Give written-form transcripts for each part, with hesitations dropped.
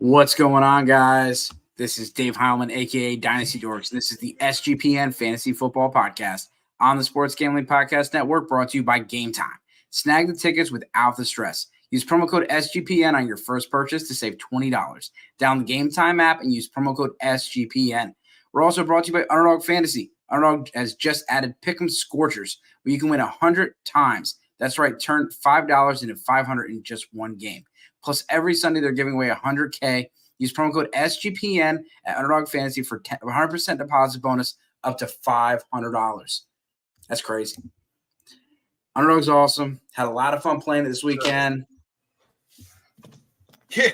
What's going on, guys? This is Dave Heilman, aka Dynasty Dorks, and this is the SGPN Fantasy Football Podcast on the Sports Gambling Podcast Network, brought to you by Game Time. Snag the tickets without the stress. Use promo code SGPN on your first purchase to save $20. Download the Game Time app and use promo code SGPN. We're also brought to you by Underdog Fantasy. Underdog has just added Pick'em Scorchers, where you can win 100 times. That's right, turn $5 into $500 in just one game. Plus, every Sunday they're giving away $100K. Use promo code SGPN at Underdog Fantasy for 100% deposit bonus up to $500. That's crazy. Underdog's awesome. Had a lot of fun playing it this weekend. Yeah,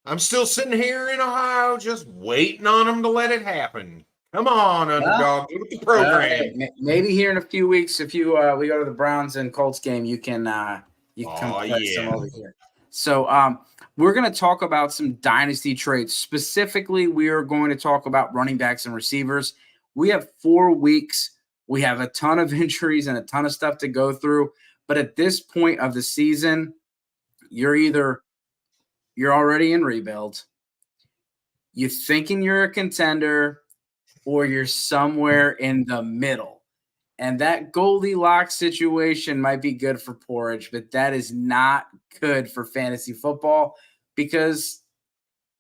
I'm still sitting here in Ohio just waiting on them to let it happen. Come on, Underdog. Look at the program. Maybe here in a few weeks, if we go to the Browns and Colts game, you can come play some over here. So we're going to talk about some dynasty trades. Specifically, we are going to talk about running backs and receivers. We have 4 weeks. We have a ton of injuries and a ton of stuff to go through. But at this point of the season, you're already in rebuild, you're thinking you're a contender, or you're somewhere in the middle. And that Goldilocks situation might be good for porridge, but that is not good for fantasy football because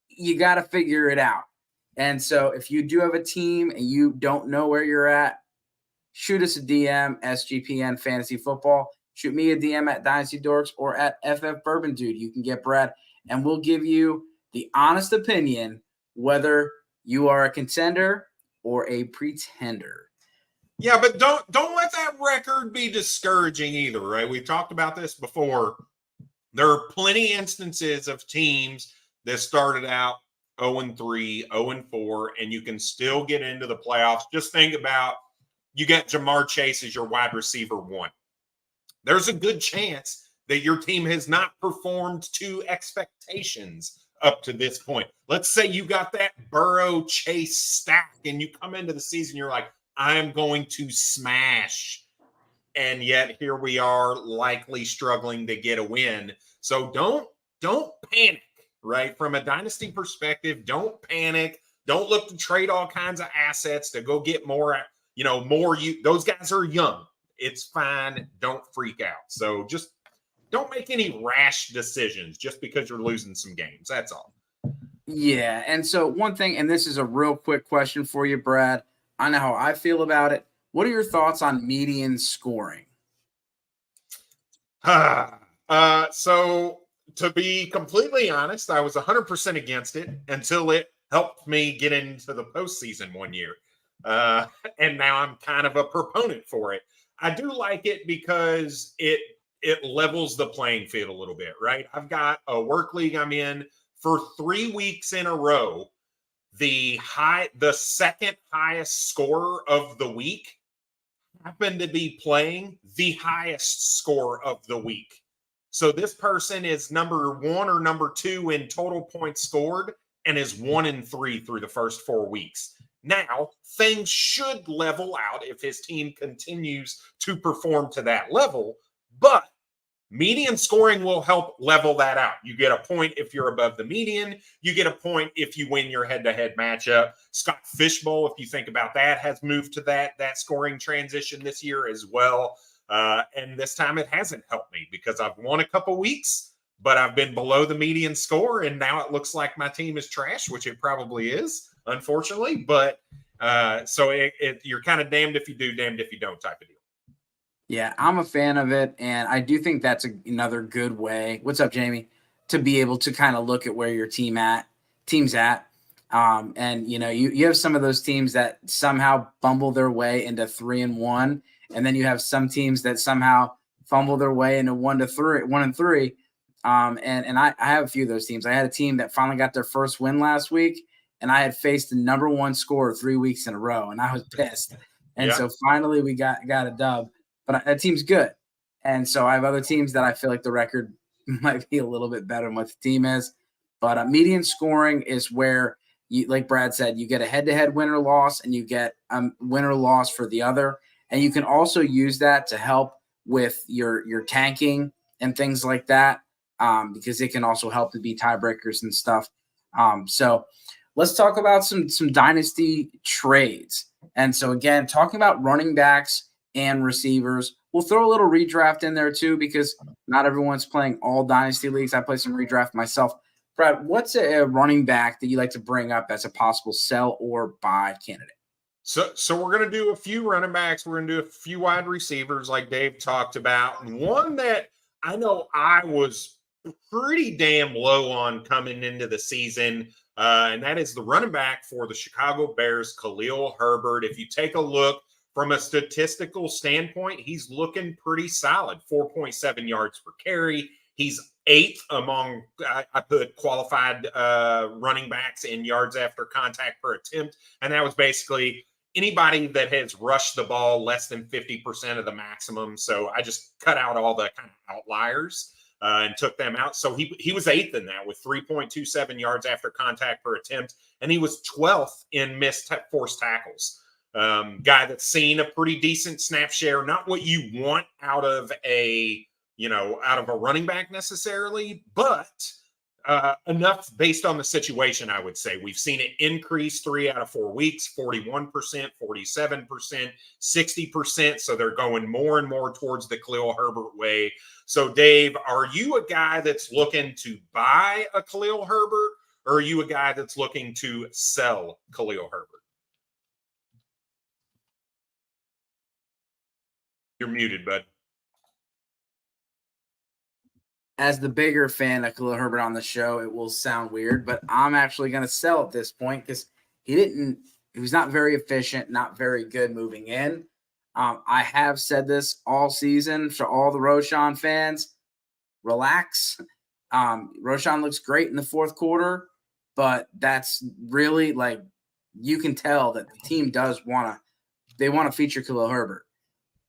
you got to figure it out. And so if you do have a team and you don't know where you're at, shoot us a DM, SGPN Fantasy Football. Shoot me a DM at Dynasty Dorks or at FF Bourbon Dude. You can get Brad, and we'll give you the honest opinion whether you are a contender or a pretender. Yeah, but don't let that record be discouraging either, right? We've talked about this before. There are plenty of instances of teams that started out 0-3, 0-4, and you can still get into the playoffs. Just think about you get Jamar Chase as your wide receiver 1. There's a good chance that your team has not performed to expectations up to this point. Let's say you got that Burrow Chase stack and you come into the season, you're like, I'm going to smash. And yet here we are likely struggling to get a win. So don't panic, right? From a dynasty perspective, don't panic. Don't look to trade all kinds of assets to go get more, those guys are young. It's fine. Don't freak out. So just don't make any rash decisions just because you're losing some games. That's all. Yeah. And so one thing, and this is a real quick question for you, Brad. I know how I feel about it. What are your thoughts on median scoring? So to be completely honest, I was 100% against it until it helped me get into the postseason one year. And now I'm kind of a proponent for it. I do like it because it levels the playing field a little bit, right? I've got a work league I'm in for 3 weeks in a row. The second highest scorer of the week happened to be playing the highest score of the week. So this person is number 1 or number 2 in total points scored and is 1-3 through the first 4 weeks. Now, things should level out if his team continues to perform to that level, but median scoring will help level that out. You get a point if you're above the median. You get a point if you win your head-to-head matchup. Scott Fishbowl, if you think about that, has moved to that scoring transition this year as well. And this time it hasn't helped me because I've won a couple weeks, but I've been below the median score, and now it looks like my team is trash, which it probably is, unfortunately. But so you're kind of damned if you do, damned if you don't type of deal. Yeah, I'm a fan of it, and I do think that's another good way. What's up, Jamie? To be able to kind of look at where your team's at. And you have some of those teams that somehow bumble their way into 3-1, and then you have some teams that somehow fumble their way into 1-3. And I have a few of those teams. I had a team that finally got their first win last week, and I had faced the number 1 scorer 3 weeks in a row, and I was pissed. And so finally we got a dub. But that team's good. And so I have other teams that I feel like the record might be a little bit better than what the team is. But median scoring is where, like Brad said, you get a head-to-head win-or-loss, and you get a win-or-loss for the other. And you can also use that to help with your tanking and things like that, because it can also help to be tiebreakers and stuff. So let's talk about some dynasty trades. And so again, talking about running backs and receivers, we'll throw a little redraft in there too, because not everyone's playing all dynasty leagues. I play some redraft myself. Brad, what's a running back that you like to bring up as a possible sell or buy candidate? So we're going to do a few running backs. We're going to do a few wide receivers like Dave talked about. And one that I know I was pretty damn low on coming into the season, and that is the running back for the Chicago Bears, Khalil Herbert. If you take a look from a statistical standpoint, he's looking pretty solid, 4.7 yards per carry. He's 8th among, I put qualified running backs in yards after contact per attempt. And that was basically anybody that has rushed the ball less than 50% of the maximum. So I just cut out all the kind of outliers and took them out. So he was 8th in that with 3.27 yards after contact per attempt. And he was 12th in missed forced tackles. Guy that's seen a pretty decent snap share, not what you want out of a running back necessarily, but enough based on the situation, I would say. We've seen it increase 3 out of 4 weeks, 41%, 47%, 60%. So they're going more and more towards the Khalil Herbert way. So, Dave, are you a guy that's looking to buy a Khalil Herbert, or are you a guy that's looking to sell Khalil Herbert? You're muted, bud. As the bigger fan of Khalil Herbert on the show, it will sound weird, but I'm actually going to sell at this point because he was not very efficient, not very good moving in. I have said this all season for all the Roschon fans. Relax. Roschon looks great in the fourth quarter, but that's really like you can tell that the team does want to feature Khalil Herbert,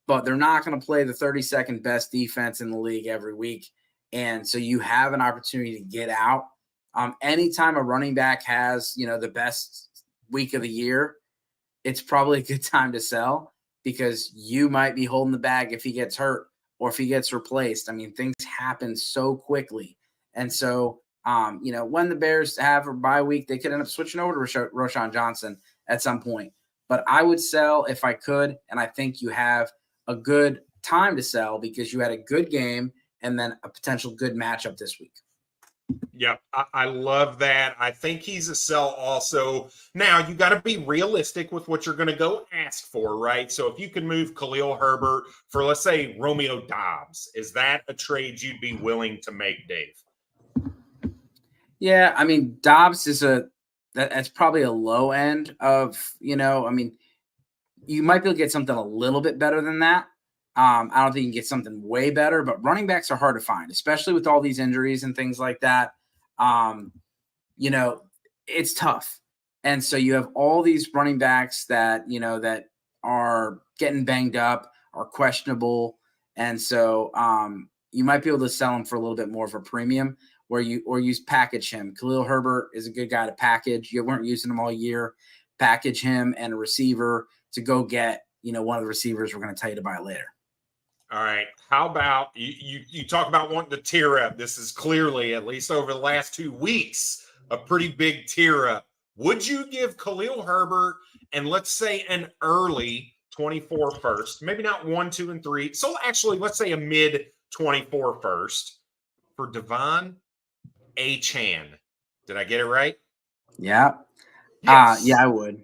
but they're not going to play the 32nd best defense in the league every week. And so you have an opportunity to get out. Anytime a running back has, the best week of the year, it's probably a good time to sell because you might be holding the bag if he gets hurt or if he gets replaced. I mean, things happen so quickly. And so, when the Bears have a bye week, they could end up switching over to Roschon Johnson at some point. But I would sell if I could, and I think you have a good time to sell because you had a good game and then a potential good matchup this week. Yeah, I love that. I think he's a sell also. Now, you got to be realistic with what you're going to go ask for, right? So if you can move Khalil Herbert for, let's say, Romeo Doubs, is that a trade you'd be willing to make, Dave? Yeah, I mean, Doubs is that's probably a low end of, you might be able to get something a little bit better than that. I don't think you can get something way better, but running backs are hard to find, especially with all these injuries and things like that. It's tough. And so you have all these running backs that, that are getting banged up, are questionable. And so you might be able to sell them for a little bit more of a premium or use package him. Khalil Herbert is a good guy to package. You weren't using him all year. Package him and a receiver to go get, one of the receivers we're going to tell you to buy later. All right. How about you talk about wanting to tear up? This is clearly, at least over the last 2 weeks, a pretty big tear up. Would you give Khalil Herbert and let's say an early 24 first, maybe not 1, 2, and 3. So actually, let's say a mid 24 first for Devon Achane. Did I get it right? Yeah. Yes. Yeah, I would.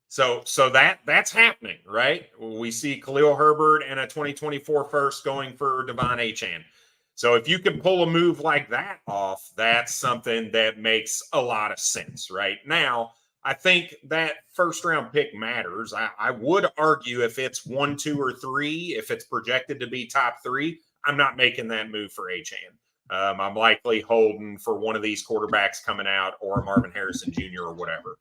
So that's happening, right? We see Khalil Herbert and a 2024 first going for Devon Achane. So if you can pull a move like that off, that's something that makes a lot of sense right now. I think that first round pick matters. I would argue if it's 1, 2, or 3, if it's projected to be top 3, I'm not making that move for Achane. I'm likely holding for one of these quarterbacks coming out or Marvin Harrison Jr. or whatever.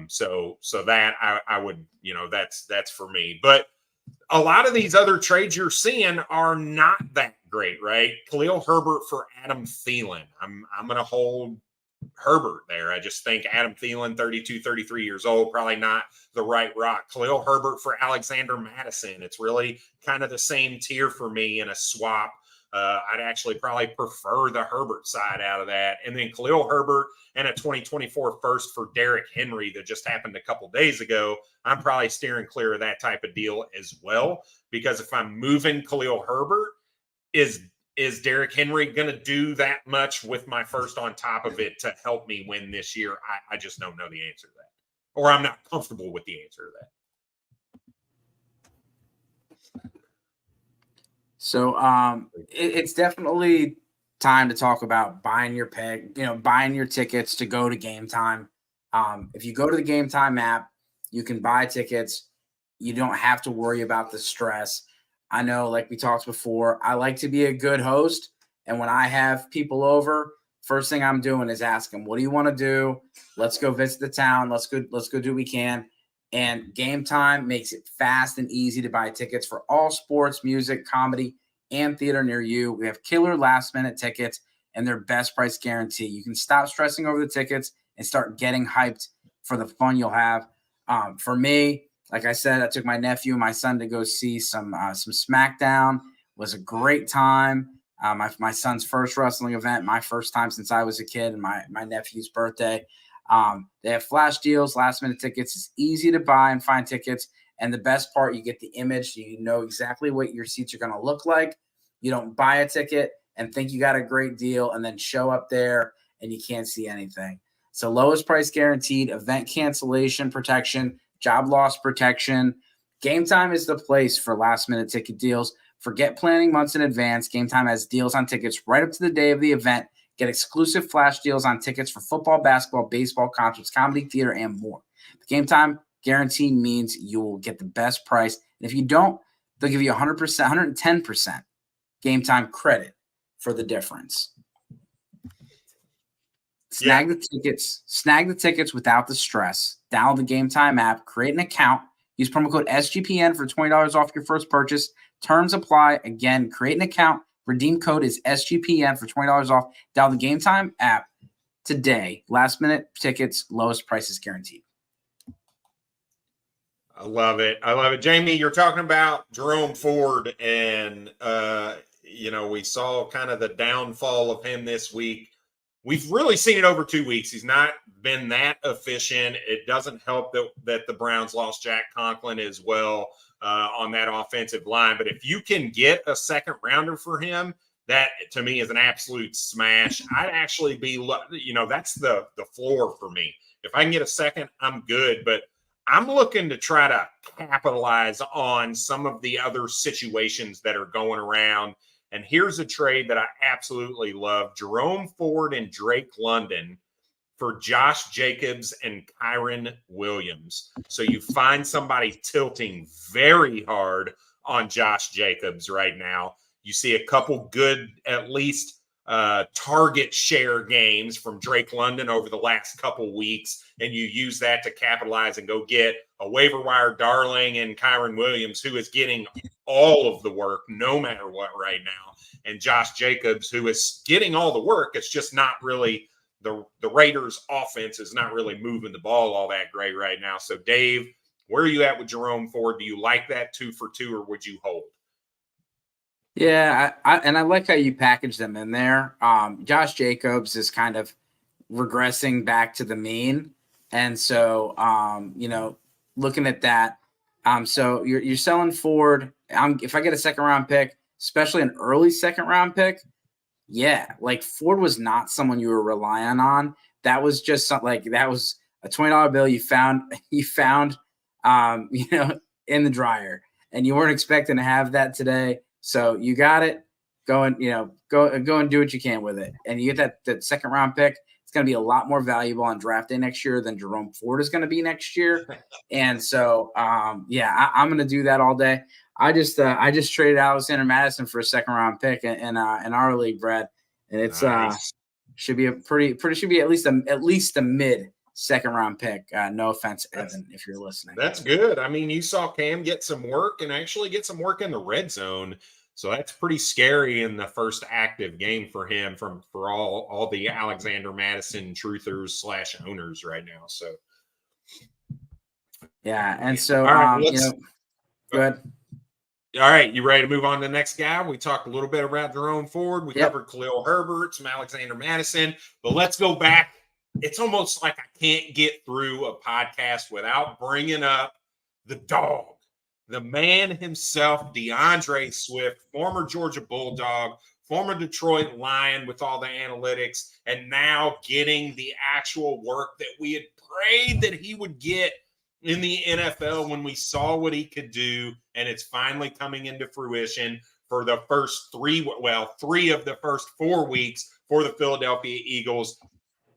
So that I would, that's for me. But a lot of these other trades you're seeing are not that great, right? Khalil Herbert for Adam Thielen. I'm going to hold Herbert there. I just think Adam Thielen, 32, 33 years old, probably not the right rock. Khalil Herbert for Alexander Madison. It's really kind of the same tier for me in a swap I'd actually probably prefer the Herbert side out of that. And then Khalil Herbert and a 2024 first for Derrick Henry that just happened a couple days ago. I'm probably steering clear of that type of deal as well, because if I'm moving Khalil Herbert, is Derrick Henry going to do that much with my first on top of it to help me win this year? I just don't know the answer to that, or I'm not comfortable with the answer to that. So it's definitely time to talk about buying your buying your tickets to go to Game Time. If you go to the Game Time app, you can buy tickets. You don't have to worry about the stress. I know, like we talked before, I like to be a good host. And when I have people over, first thing I'm doing is ask them, what do you want to do? Let's go visit the town. Let's go do what we can. And Game Time makes it fast and easy to buy tickets for all sports, music, comedy, and theater near you. We have killer last-minute tickets and their best price guarantee. You can stop stressing over the tickets and start getting hyped for the fun you'll have. For me, like I said, I took my nephew and my son to go see some SmackDown. It was a great time. My son's first wrestling event, my first time since I was a kid, and my nephew's birthday. They have flash deals, last minute tickets. It's easy to buy and find tickets. And the best part, you get the image. You know exactly what your seats are going to look like. You don't buy a ticket and think you got a great deal and then show up there and you can't see anything. So lowest price guaranteed, event cancellation protection, job loss protection. Game Time is the place for last minute ticket deals. Forget planning months in advance. Game Time has deals on tickets right up to the day of the event. Get exclusive flash deals on tickets for football, basketball, baseball, concerts, comedy, theater, and more. The Game Time guarantee means you will get the best price. And if you don't, they'll give you 100%, 110% Game Time credit for the difference. Snag the tickets without the stress. Download the Game Time app, create an account, use promo code SGPN for $20 off your first purchase. Terms apply. Again, create an account. Redeem code is SGPN for $20 off. Download the Game Time app today. Last minute tickets, lowest prices guaranteed. I love it. Jamie, you're talking about Jerome Ford, and we saw kind of the downfall of him this week. We've really seen it over 2 weeks. He's not been that efficient. It doesn't help that the Browns lost Jack Conklin as well on that offensive line. But if you can get a second rounder for him, that to me is an absolute smash. I'd actually be, that's the floor for me. If I can get a second, I'm good. But I'm looking to try to capitalize on some of the other situations that are going around. And here's a trade that I absolutely love. Jerome Ford and Drake London for Josh Jacobs and Kyron Williams. So you find somebody tilting very hard on Josh Jacobs right now. You see a couple good, at least target share games from Drake London over the last couple weeks, and you use that to capitalize and go get a waiver wire darling and Kyron Williams, who is getting all of the work no matter what right now, and Josh Jacobs, who is getting all the work. It's just not really the Raiders offense is not really moving the ball all that great right now. So Dave, where are you at with Jerome Ford? Do you like that 2 for 2, or would you hold? Yeah, I like how you package them in there. Josh Jacobs is kind of regressing back to the mean, and so looking at that, so you're selling Ford. If I get a second round pick, especially an early second round pick, yeah, like Ford was not someone you were relying on. That was just something that was a $20 bill you found in the dryer, and you weren't expecting to have that today. So you got it. Go and do what you can with it. And you get that second round pick. It's going to be a lot more valuable on draft day next year than Jerome Ford is going to be next year. And so, I'm going to do that all day. I just traded Alexander Madison for a second round pick in our league, Brad. And it's nice. Should be at least a mid second round pick. No offense, Evan, if you're listening. That's good. I mean, you saw Cam get some work and actually get some work in the red zone. So that's pretty scary in the first active game for him for all the Alexander Madison truthers / owners right now. So yeah, and so all right, go ahead. All right, you ready to move on to the next guy? We talked a little bit about Jerome Ford. We covered Khalil Herbert, some Alexander Madison, but let's go back. It's almost like I can't get through a podcast without bringing up the dog, the man himself, DeAndre Swift, former Georgia Bulldog, former Detroit Lion with all the analytics, and now getting the actual work that we had prayed that he would get in the NFL when we saw what he could do, and it's finally coming into fruition for the first three of the first 4 weeks for the Philadelphia Eagles,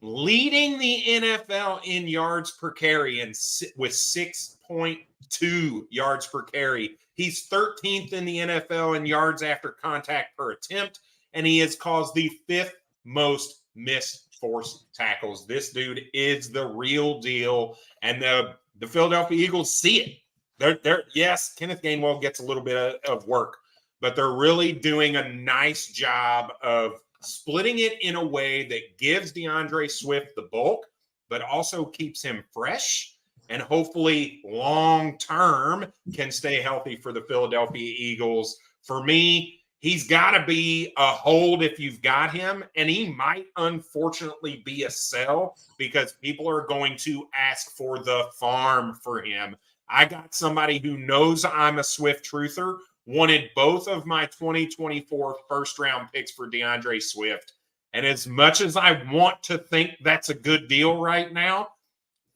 leading the NFL in yards per carry and with 6.2 yards per carry. He's 13th in the NFL in yards after contact per attempt, and he has caused the 5th most missed forced tackles. This dude is the real deal, and the Philadelphia Eagles see it. Yes, Kenneth Gainwell gets a little bit of work, but they're really doing a nice job of splitting it in a way that gives DeAndre Swift the bulk, but also keeps him fresh and hopefully long-term can stay healthy for the Philadelphia Eagles. For me, he's got to be a hold if you've got him, and he might unfortunately be a sell because people are going to ask for the farm for him. I got somebody who knows I'm a Swift truther, wanted both of my 2024 first-round picks for DeAndre Swift, and as much as I want to think that's a good deal right now,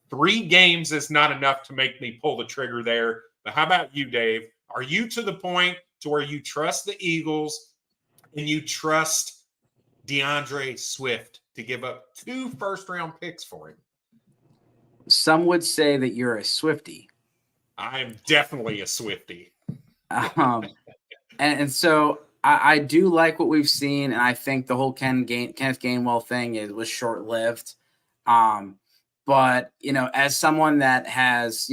3 games is not enough to make me pull the trigger there. But how about you, Dave? Are you to the point to where you trust the Eagles and you trust DeAndre Swift to give up 2 first-round picks for him? Some would say that you're a Swiftie. I'm definitely a Swiftie. And so I do like what we've seen, and I think the whole Kenneth Gainwell thing was short-lived. But, as someone that has,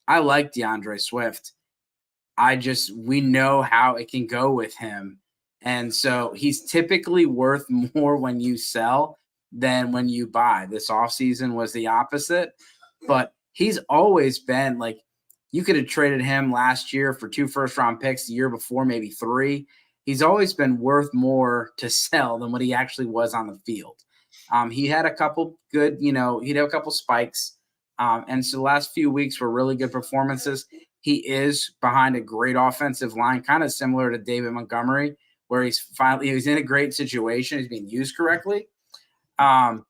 I like DeAndre Swift. We know how it can go with him. And so he's typically worth more when you sell than when you buy. This offseason was the opposite, but he's always been like, you could have traded him last year for 2 first-round picks, the year before, maybe 3. He's always been worth more to sell than what he actually was on the field. He had a couple good, he'd have a couple spikes. And so the last few weeks were really good performances. He is behind a great offensive line, kind of similar to David Montgomery, where he's in a great situation. He's being used correctly. But,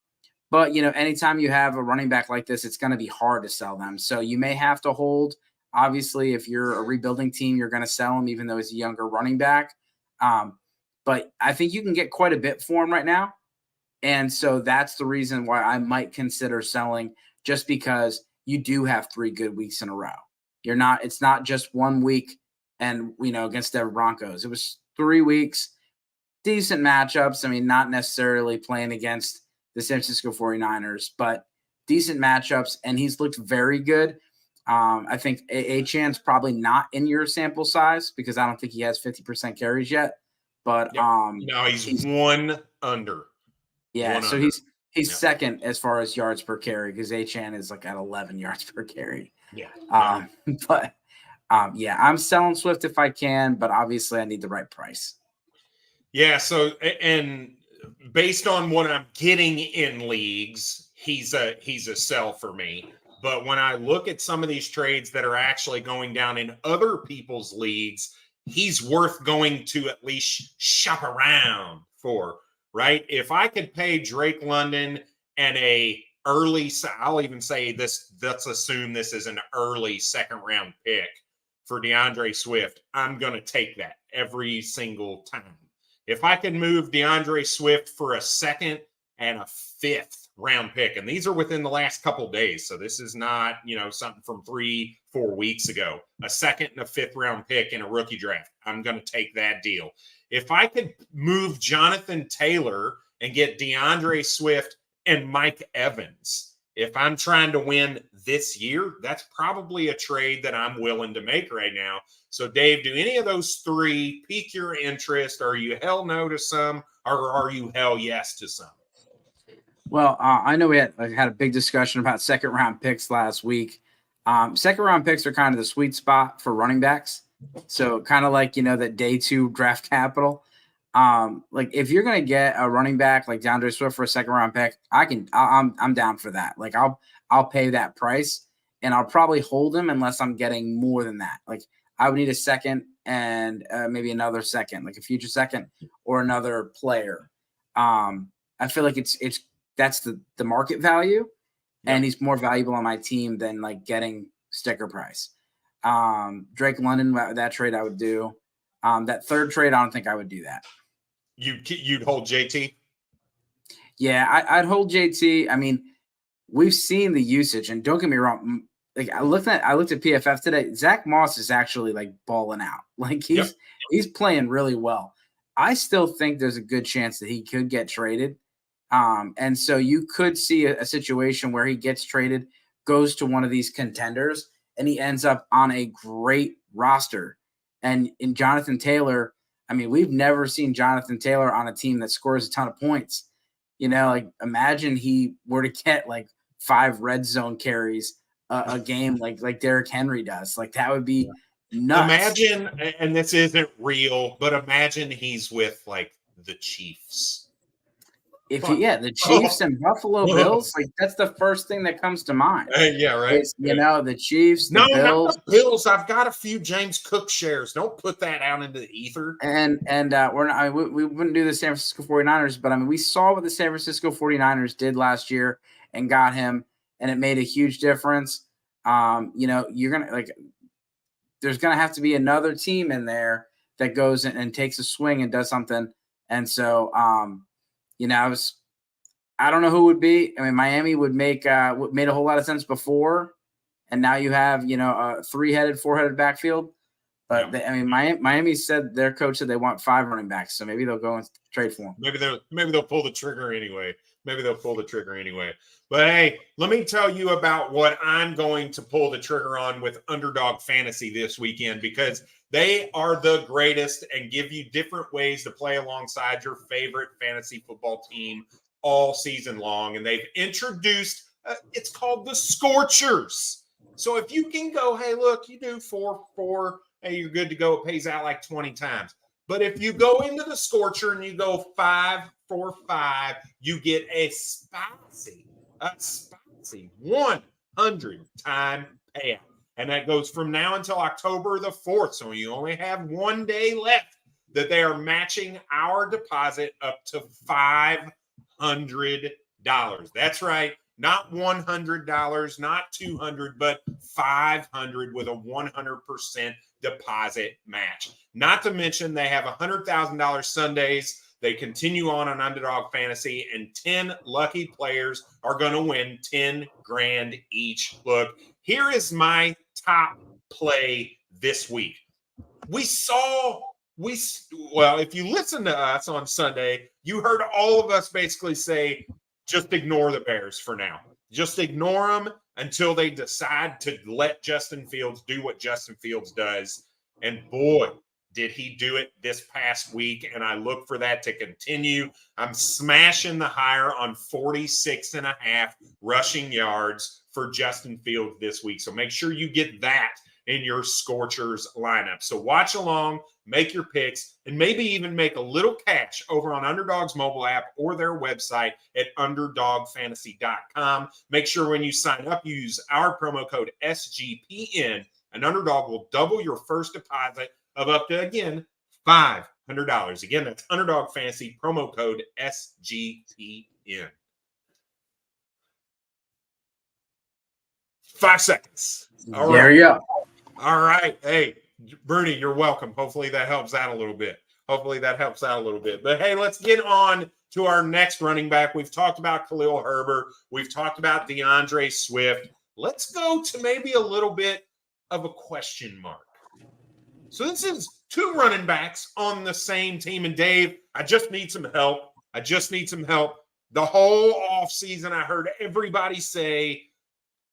anytime you have a running back like this, it's going to be hard to sell them. So you may have to hold. Obviously, if you're a rebuilding team, you're going to sell him, even though he's a younger running back. But I think you can get quite a bit for him right now. And so that's the reason why I might consider selling, just because you do have 3 good weeks in a row. It's not just 1 week and, against the Broncos. It was 3 weeks, decent matchups. I mean, not necessarily playing against the San Francisco 49ers, but decent matchups. And he's looked very good. I think Achan's probably not in your sample size because I don't think he has 50% carries yet. But no, he's 1 under. Yeah, so he's second as far as yards per carry because Achan is like at 11 yards per carry. Yeah. But I'm selling Swift if I can, but obviously I need the right price. Yeah, so and based on what I'm getting in leagues, he's a sell for me. But when I look at some of these trades that are actually going down in other people's leagues, he's worth going to at least shop around for, right? If I could pay Drake London and I'll even say this, let's assume this is an early 2nd round pick for DeAndre Swift, I'm going to take that every single time. If I can move DeAndre Swift for a 2nd and a 5th round pick, and these are within the last couple of days, so this is not, something from 3-4 weeks ago, a 2nd and a 5th round pick in a rookie draft, I'm going to take that deal. If I could move Jonathan Taylor and get DeAndre Swift and Mike Evans, if I'm trying to win this year, that's probably a trade that I'm willing to make right now. So, Dave, do any of those 3 pique your interest? Are you hell no to some, or are you hell yes to some? Well, I know we had a big discussion about 2nd round picks last week. 2nd round picks are kind of the sweet spot for running backs. So kind of like, that day 2 draft capital. Like if you're gonna get a running back like DeAndre Swift for a 2nd-round pick, I'm down for that. Like I'll pay that price, and I'll probably hold him unless I'm getting more than that. Like I would need a second and maybe another second, like a future second or another player. I feel like that's the market value, and he's more valuable on my team than like getting sticker price. Drake London, that trade I would do. That 3rd trade, I don't think I would do that. You'd hold JT? Yeah, I'd hold JT. I mean, we've seen the usage, and don't get me wrong. Like I looked at PFF today. Zach Moss is actually like balling out. Like he's playing really well. I still think there's a good chance that he could get traded. And so you could see a situation where he gets traded, goes to one of these contenders, and he ends up on a great roster. And in Jonathan Taylor, I mean, we've never seen Jonathan Taylor on a team that scores a ton of points. Like imagine he were to get like 5 red zone carries a game like Derrick Henry does. Like that would be nuts. Imagine, and this isn't real, but imagine he's with like the Chiefs. The Chiefs and Buffalo Bills, like that's the first thing that comes to mind. Yeah, right. The Chiefs, the Bills. Not the Bills. I've got a few James Cook shares. Don't put that out into the ether. And we're not. We wouldn't do the San Francisco 49ers, but I mean, we saw what the San Francisco 49ers did last year and got him, and it made a huge difference. You're gonna there's gonna have to be another team in there that goes in and takes a swing and does something, and so. I don't know who would be. I mean, Miami would made a whole lot of sense before, and now you have a 3-headed, 4-headed backfield. But Miami said their coach said they want 5 running backs, so maybe they'll go and trade for them. Maybe they'll pull the trigger anyway. But hey, let me tell you about what I'm going to pull the trigger on with Underdog Fantasy this weekend, because they are the greatest and give you different ways to play alongside your favorite fantasy football team all season long. And they've introduced, it's called the Scorchers. So if you can go, hey, look, you do 4-4, hey, you're good to go. It pays out like 20 times. But if you go into the Scorcher and you go 5-4-5, you get a spicy 100-time payout. And that goes from now until October the 4th. So you only have 1 day left that they are matching our deposit up to $500. That's right. Not $100, not $200, but $500 with a 100% deposit match. Not to mention they have $100,000 Sundays. They continue on Underdog Fantasy, and 10 lucky players are going to win 10 grand each. Look, here is my top play this week. If you listen to us on Sunday, you heard all of us basically say, just ignore the Bears for now. Just ignore them until they decide to let Justin Fields do what Justin Fields does. And boy, did he do it this past week, and I look for that to continue. I'm smashing the higher on 46.5 rushing yards for Justin Fields this week. So make sure you get that in your Scorchers lineup. So watch along, make your picks, and maybe even make a little cash over on Underdog's mobile app or their website at underdogfantasy.com. Make sure when you sign up, you use our promo code SGPN, and Underdog will double your first deposit of up to, again, $500. Again, that's Underdog Fantasy, promo code SGPN. 5 seconds. All right. There you go. All right. Hey, Bernie, you're welcome. Hopefully that helps out a little bit. But hey, let's get on to our next running back. We've talked about Khalil Herbert. We've talked about DeAndre Swift. Let's go to maybe a little bit of a question mark. So this is 2 running backs on the same team. And Dave, I just need some help. The whole offseason, I heard everybody say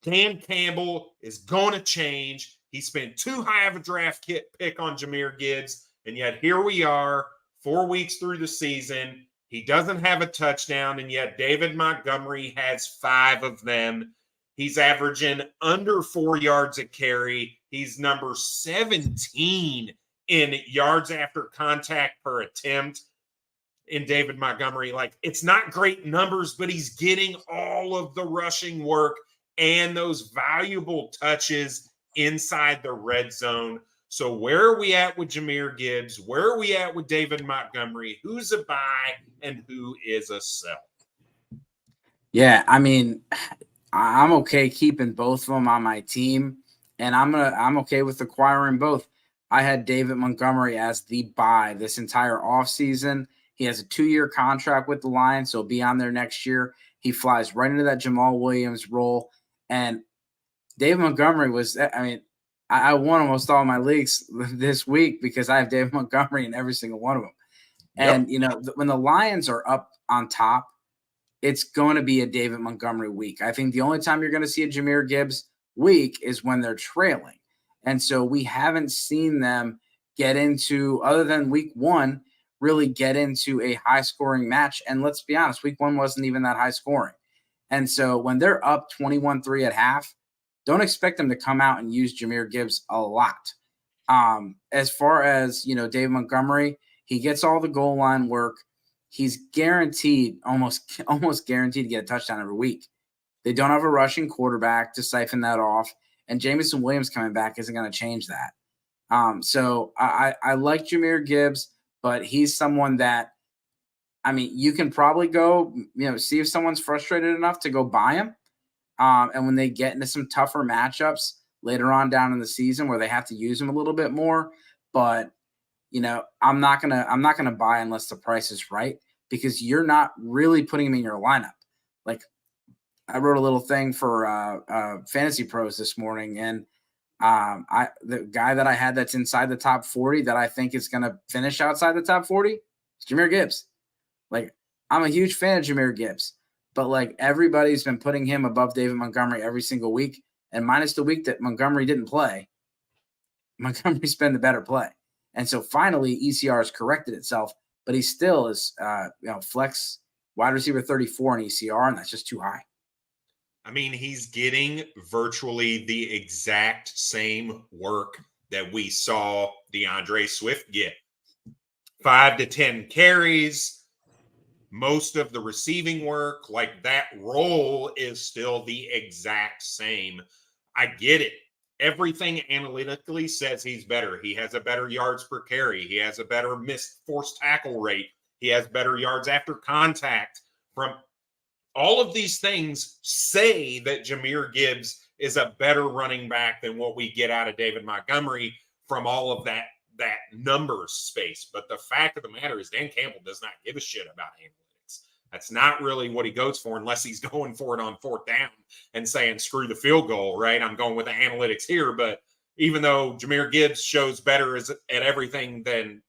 Dan Campbell is going to change. He spent too high of a draft pick on Jahmyr Gibbs. And yet here we are 4 weeks through the season. He doesn't have a touchdown. And yet David Montgomery has 5 of them. He's averaging under 4 yards a carry. He's number 17 in yards after contact per attempt in David Montgomery. Like, it's not great numbers, but he's getting all of the rushing work and those valuable touches inside the red zone. So where are we at with Jahmyr Gibbs? Where are we at with David Montgomery? Who's a buy and who is a sell? Yeah, I mean, I'm okay keeping both of them on my team, and I'm okay with acquiring both. I had David Montgomery as the buy this entire offseason. He has a 2-year contract with the Lions, so he'll be on there next year. He flies right into that Jamal Williams role. And David Montgomery was, I mean, I won almost all my leagues this week because I have David Montgomery in every single one of them. And, you know, when the Lions are up on top, it's going to be a David Montgomery week. I think the only time you're going to see a Jahmyr Gibbs week is when they're trailing. And so we haven't seen them get into, other than week 1, really get into a high-scoring match. And let's be honest, week 1 wasn't even that high-scoring. And so when they're up 21-3 at half, don't expect them to come out and use Jahmyr Gibbs a lot. As far as, you know, David Montgomery, he gets all the goal line work. He's guaranteed, almost guaranteed to get a touchdown every week. They don't have a rushing quarterback to siphon that off, and Jameson Williams coming back isn't going to change that. So I like Jahmyr Gibbs, but he's someone that, I mean, you can probably go, you know, see if someone's frustrated enough to go buy him. And when they get into some tougher matchups later on down in the season where they have to use him a little bit more, but you know, I'm not gonna buy unless the price is right, because you're not really putting him in your lineup. Like, I wrote a little thing for Fantasy Pros this morning, and the guy that I had that's inside the top 40 that I think is gonna finish outside the top 40 is Jahmyr Gibbs. Like, I'm a huge fan of Jahmyr Gibbs, but like, everybody's been putting him above David Montgomery every single week, and minus the week that Montgomery didn't play, Montgomery's been the better play. And so finally, ECR has corrected itself, but he still is, flex wide receiver 34 in ECR, and that's just too high. I mean, he's getting virtually the exact same work that we saw DeAndre Swift get. 5 to 10 carries, most of the receiving work, like, that role is still the exact same. I get it. Everything analytically says he's better. He has a better yards per carry. He has a better missed forced tackle rate. He has better yards after contact. From all of these things say that Jahmyr Gibbs is a better running back than what we get out of David Montgomery from all of that numbers space. But the fact of the matter is Dan Campbell does not give a shit about analytics. That's not really what he goes for, unless he's going for it on 4th down and saying, screw the field goal, right? I'm going with the analytics here. But even though Jahmyr Gibbs shows better at everything better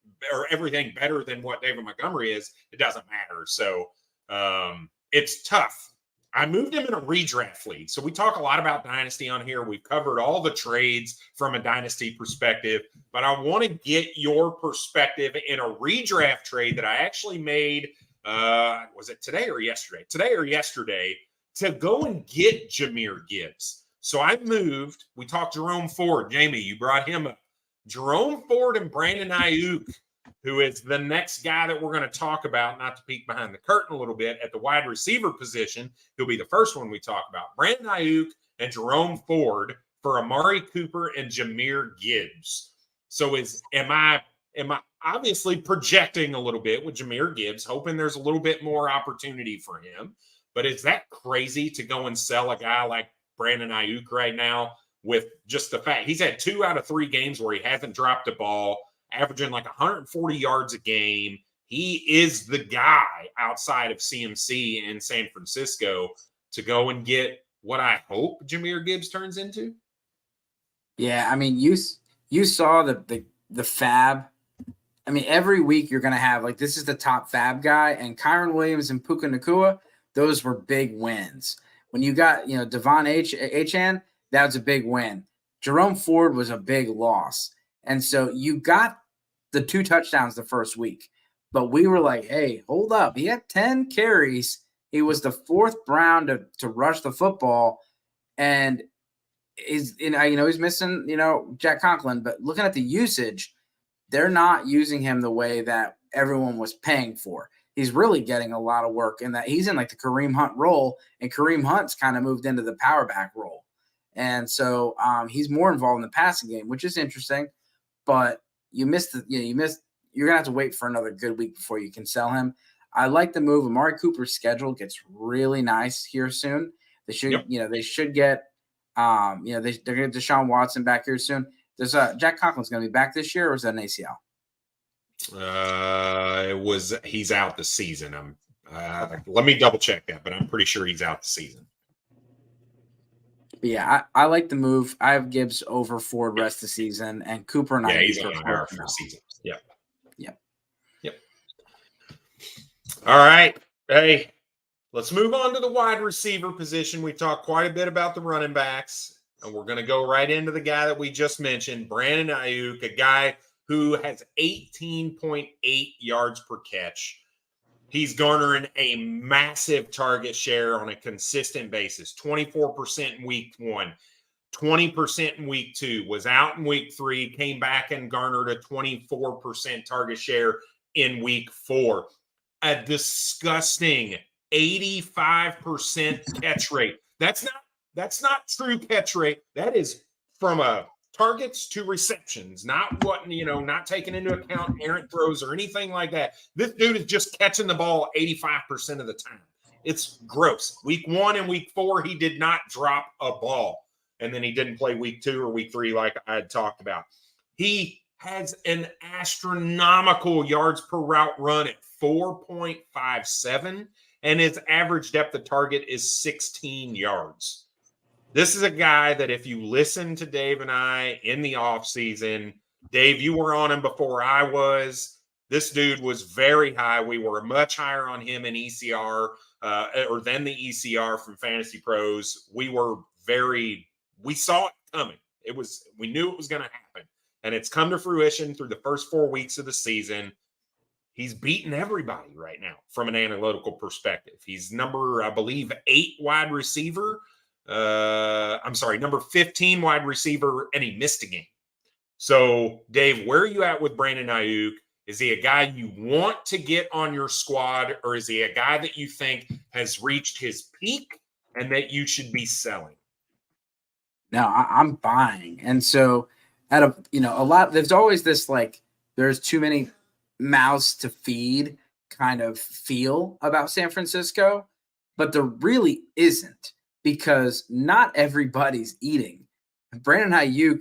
than what David Montgomery is, it doesn't matter. So it's tough. I moved him in a redraft league. So we talk a lot about dynasty on here. We've covered all the trades from a dynasty perspective, but I want to get your perspective in a redraft trade that I actually made. Was it today or yesterday? Today or yesterday, to go and get Jahmyr Gibbs. So I moved. We talked Jerome Ford. Jamie, you brought him up. Jerome Ford and Brandon Ayuk, who is the next guy that we're going to talk about, not to peek behind the curtain a little bit, at the wide receiver position. He'll be the first one we talk about. Brandon Ayuk and Jerome Ford for Amari Cooper and Jahmyr Gibbs. So am I obviously projecting a little bit with Jahmyr Gibbs, hoping there's a little bit more opportunity for him. But is that crazy to go and sell a guy like Brandon Ayuk right now, with just the fact he's had 2 out of 3 games where he hasn't dropped a ball, averaging like 140 yards a game? He is the guy outside of CMC in San Francisco to go and get what I hope Jahmyr Gibbs turns into. Yeah, I mean, you saw the fab. I mean, every week you're going to have, like, this is the top fab guy, and Kyron Williams and Puka Nacua, those were big wins. When you got, you know, Devon Achane, that was a big win. Jerome Ford was a big loss. And so you got the 2 touchdowns the first week. But we were like, hey, hold up. He had 10 carries. He was the 4th Brown to rush the football. And is, he's missing, Jack Conklin, but looking at the usage, they're not using him the way that everyone was paying for. He's really getting a lot of work in that he's in like the Kareem Hunt role, and Kareem Hunt's kind of moved into the power back role. And so he's more involved in the passing game, which is interesting, but you're going to have to wait for another good week before you can sell him. I like the move. Amari Cooper's schedule gets really nice here soon. They should, they should get, they're going to get Deshaun Watson back here soon. Does Jack Conklin's going to be back this year, or is that an ACL? He's out this season. Let me double check that, but I'm pretty sure he's out the season. But yeah, I like the move. I have Gibbs over Ford rest of the season, and Cooper and I. He's on IR for the season. Yep. All right. Hey, let's move on to the wide receiver position. We talked quite a bit about the running backs, and we're going to go right into the guy that we just mentioned, Brandon Ayuk, a guy who has 18.8 yards per catch. He's garnering a massive target share on a consistent basis, 24% in week 1, 20% in week 2, was out in week 3, came back and garnered a 24% target share in week 4. A disgusting 85% catch rate. That's not true catch rate. That is from targets to receptions, not taking into account errant throws or anything like that. This dude is just catching the ball 85% of the time. It's gross. Week 1 and week 4, he did not drop a ball. And then he didn't play week 2 or week 3 like I had talked about. He has an astronomical yards per route run at 4.57, and his average depth of target is 16 yards. This is a guy that if you listen to Dave and I in the offseason, Dave, you were on him before I was. This dude was very high. We were much higher on him in ECR or than the ECR from Fantasy Pros. We saw it coming. We knew it was going to happen. And it's come to fruition through the first 4 weeks of the season. He's beaten everybody right now from an analytical perspective. He's number 8 wide receiver. Number 15 wide receiver, and he missed a game. So, Dave, where are you at with Brandon Ayuk? Is he a guy you want to get on your squad, or is he a guy that you think has reached his peak and that you should be selling? No, I'm buying. And so a lot, there's always this there's too many mouths to feed kind of feel about San Francisco, but there really isn't, because not everybody's eating. Brandon Ayuk,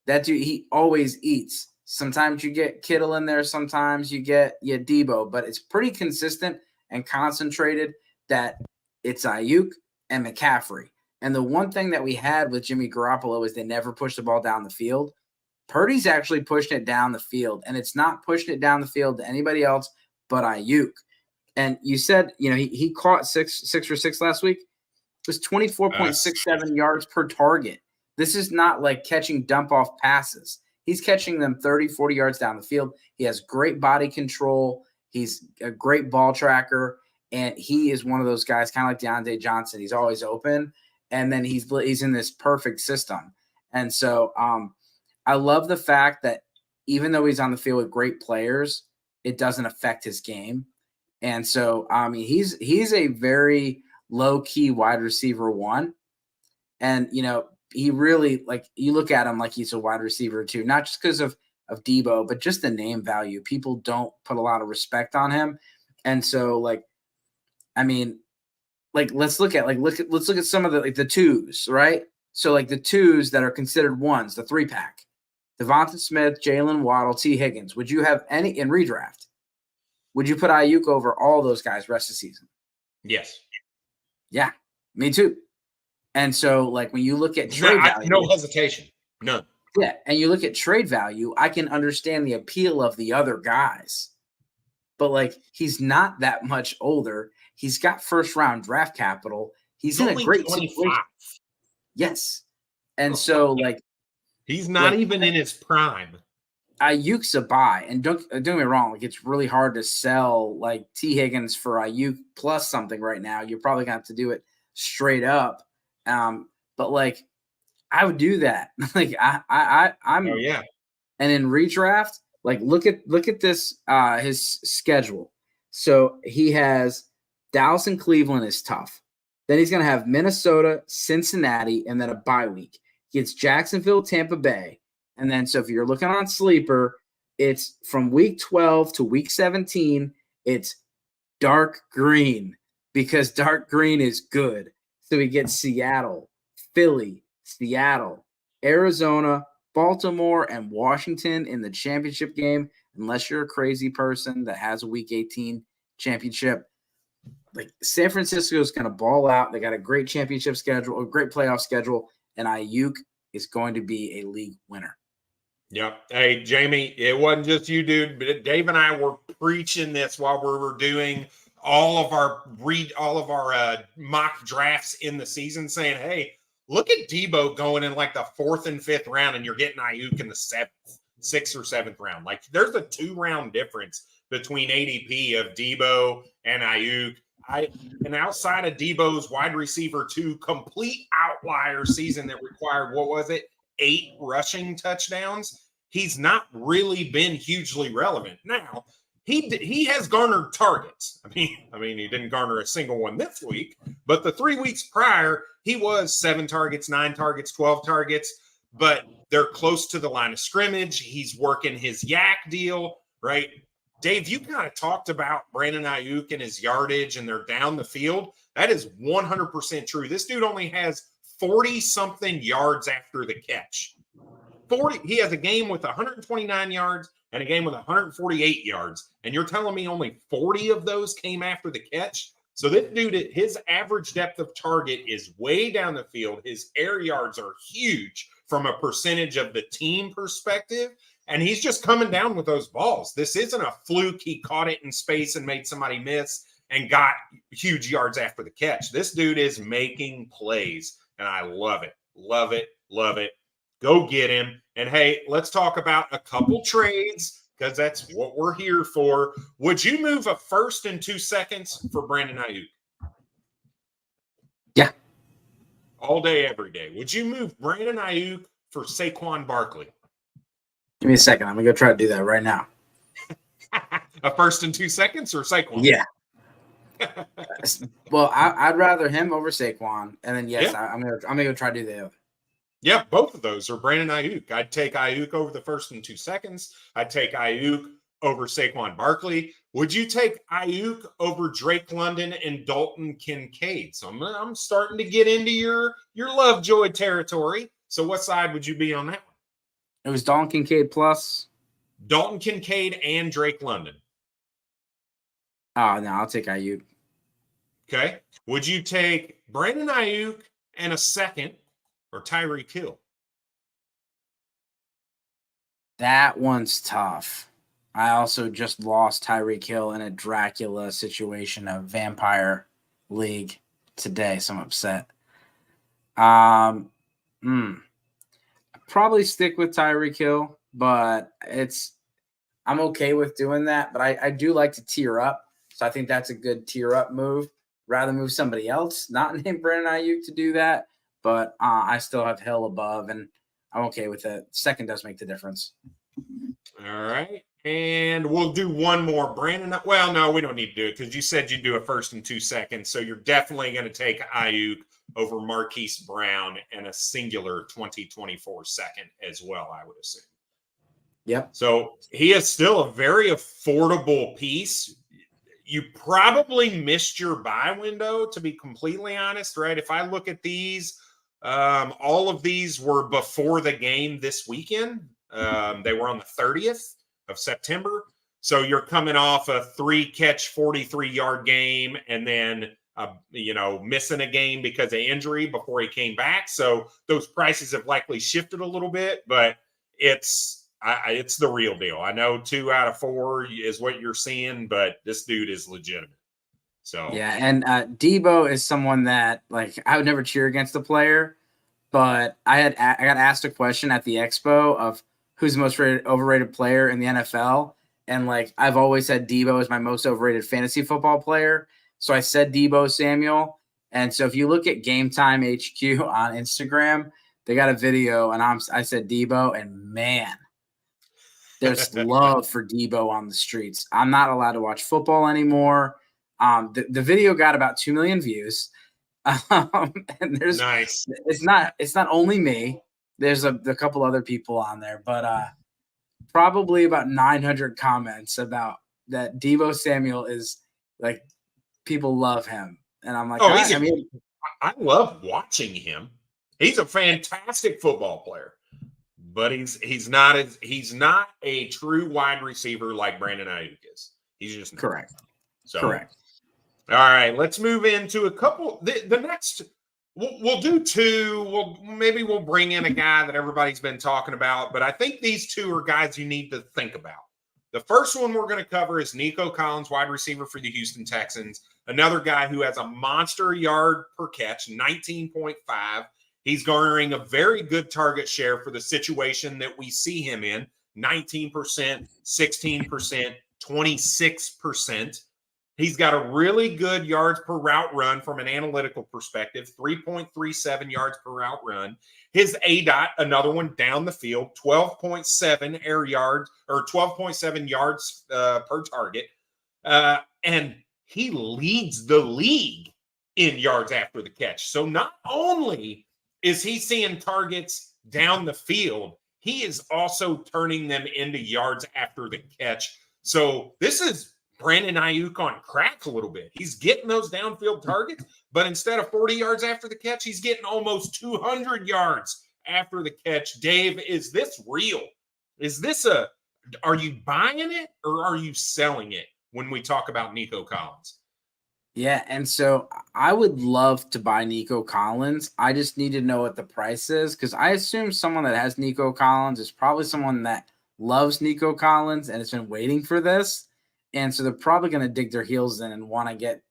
that dude, he always eats. Sometimes you get Kittle in there, sometimes you get Debo, but it's pretty consistent and concentrated that it's Ayuk and McCaffrey. And the one thing that we had with Jimmy Garoppolo is they never pushed the ball down the field. Purdy's actually pushing it down the field, and it's not pushing it down the field to anybody else but Ayuk. And you said, he caught 6 for 6 last week. It was 24.67 yards per target. This is not like catching dump-off passes. He's catching them 30, 40 yards down the field. He has great body control. He's a great ball tracker, and he is one of those guys, kind of like DeAndre Johnson. He's always open, and then he's in this perfect system. And so I love the fact that even though he's on the field with great players, it doesn't affect his game. And so, he's a very low-key wide receiver 1. And, he really, you look at him like he's a wide receiver 2, not just because of Debo, but just the name value. People don't put a lot of respect on him. And so, let's look at some of the twos, right? So, the twos that are considered ones, the 3-pack. Devonta Smith, Jalen Waddle, T. Higgins. Would you have any in redraft? Would you put Ayuk over all those guys rest of the season? Yes. Yeah, me too. And so, when you look at trade value, no hesitation, none. Yeah, and you look at trade value, I can understand the appeal of the other guys, but he's not that much older. He's got first-round draft capital. He's in a great 25. situation. Yes, and so he's not even in his prime. Ayuk's a buy, and don't get me wrong. It's really hard to sell T. Higgins for Ayuk plus something right now. You're probably gonna have to do it straight up. But I would do that. Like I'm. Oh yeah. And in redraft, like look at this his schedule. So he has Dallas and Cleveland is tough. Then he's gonna have Minnesota, Cincinnati, and then a bye week. He gets Jacksonville, Tampa Bay, and then so if you're looking on sleeper, it's from week 12 to week 17. It's dark green because dark green is good. So he gets Seattle, Philly, Seattle, Arizona, Baltimore, and Washington in the championship game, unless you're a crazy person that has a week 18 championship. Like San Francisco is going to ball out. They got a great championship schedule, a great playoff schedule, and Ayuk is going to be a league winner. Yep. Hey, Jamie, it wasn't just you, dude, but Dave and I were preaching this while we were doing all of our mock drafts in the season, saying, hey, look at Debo going in like the 4th and 5th round, and you're getting Ayuk in the 6th or 7th round. Like there's a 2-round difference between ADP of Debo and Ayuk. And outside of Debo's wide receiver 2 complete outlier season that required, 8 rushing touchdowns, he's not really been hugely relevant. Now, he has garnered targets. I mean, he didn't garner a single one this week, but the 3 weeks prior, he was 7 targets, 9 targets, 12 targets, but they're close to the line of scrimmage. He's working his yak deal, right? Dave, you kind of talked about Brandon Ayuk and his yardage, and they're down the field. That is 100% true. This dude only has 40-something yards after the catch. 40. He has a game with 129 yards and a game with 148 yards. And you're telling me only 40 of those came after the catch? So this dude, his average depth of target is way down the field. His air yards are huge from a percentage of the team perspective. And he's just coming down with those balls. This isn't a fluke. He caught it in space and made somebody miss and got huge yards after the catch. This dude is making plays, and I love it. Love it. Love it. Go get him. And, hey, let's talk about a couple trades because that's what we're here for. Would you move a 1st and 2 seconds for Brandon Ayuk? Yeah. All day, every day. Would you move Brandon Ayuk for Saquon Barkley? Give me a second. I'm going to go try to do that right now. A 1st and 2 seconds or Saquon? Yeah. Well, I'd rather him over Saquon. And then, yes, yeah. I'm gonna go try to do the other. Yeah, both of those are Brandon Ayuk. I'd take Ayuk over the 1st and 2 seconds. I'd take Ayuk over Saquon Barkley. Would you take Ayuk over Drake London and Dalton Kincaid? So I'm starting to get into your Lovejoy territory. So what side would you be on that one? It was Dalton Kincaid plus? Dalton Kincaid and Drake London. Oh, no, I'll take Ayuk. Okay. Would you take Brandon Ayuk and a second or Tyreek Hill? That one's tough. I also just lost Tyreek Hill in a Dracula situation, a vampire league today, so I'm upset. Probably stick with Tyreek Hill, but I'm okay with doing that. But I do like to tier up, so I think that's a good tier up move. Rather move somebody else, not named Brandon Ayuk, to do that. But I still have Hill above, and I'm okay with it. Second does make the difference. All right. And we'll do one more. Brandon, well, no, we don't need to do it because you said you'd do a 1st and 2 seconds. So you're definitely going to take Ayuk over Marquise Brown and a singular 2024 second as well, I would assume. Yep. So he is still a very affordable piece. You probably missed your buy window, to be completely honest, right? If I look at these, all of these were before the game this weekend. They were on the 30th of September. So you're coming off a 3-catch, 43-yard game and then, missing a game because of injury before he came back. So those prices have likely shifted a little bit, but it's the real deal. I know 2 out of 4 is what you're seeing, but this dude is legitimate. So yeah, and Debo is someone that, like, I would never cheer against a player, but I got asked a question at the Expo of who's the most overrated player in the NFL, and like I've always said Debo is my most overrated fantasy football player, so I said Debo Samuel. And so if you look at Game Time HQ on Instagram, they got a video, and I said Debo, and man, there's love for Debo on the streets. I'm not allowed to watch football anymore. The video got about 2 million views. And there's nice. It's not only me. There's a couple other people on there, but probably about 900 comments about that Debo Samuel is like, people love him. And I'm like, I love watching him. He's a fantastic football player, but he's not a true wide receiver like Brandon Ayuk is. He's just not. Correct. So, correct. All right, let's move into a couple. The next, we'll do two. We'll bring in a guy that everybody's been talking about, but I think these two are guys you need to think about. The first one we're going to cover is Nico Collins, wide receiver for the Houston Texans. Another guy who has a monster yard per catch, 19.5. He's garnering a very good target share for the situation that we see him in, 19%, 16%, 26%. He's got a really good yards per route run from an analytical perspective, 3.37 yards per route run. His ADOT, another one down the field, 12.7 air yards or 12.7 yards per target. And he leads the league in yards after the catch. So not only is he seeing targets down the field, he is also turning them into yards after the catch. So this is Brandon Ayuk on crack a little bit. He's getting those downfield targets, but instead of 40 yards after the catch, he's getting almost 200 yards after the catch. Dave, is this real? Are you buying it or are you selling it when we talk about Nico Collins? Yeah, and so I would love to buy Nico Collins. I just need to know what the price is, because I assume someone that has Nico Collins is probably someone that loves Nico Collins and has been waiting for this. And so they're probably going to dig their heels in and want to get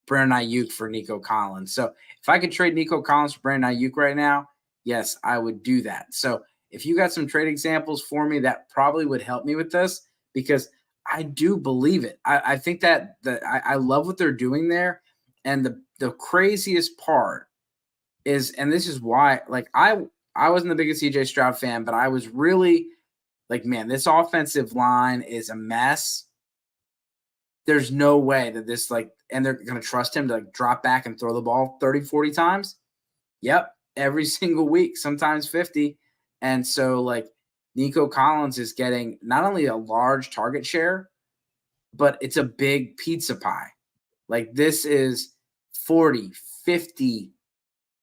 Brandon Ayuk for Nico Collins. So if I could trade Nico Collins for Brandon Ayuk right now, yes, I would do that. So if you got some trade examples for me, that probably would help me with this, because I do believe it. I think that I love what they're doing there. And the craziest part is, and this is why, like, I wasn't the biggest CJ Stroud fan, but I was really like, man, this offensive line is a mess. There's no way that this, like, and they're going to trust him to, like, drop back and throw the ball 30, 40 times. Yep. Every single week, sometimes 50. And so, like, Nico Collins is getting not only a large target share, but it's a big pizza pie. Like, this is 40, 50,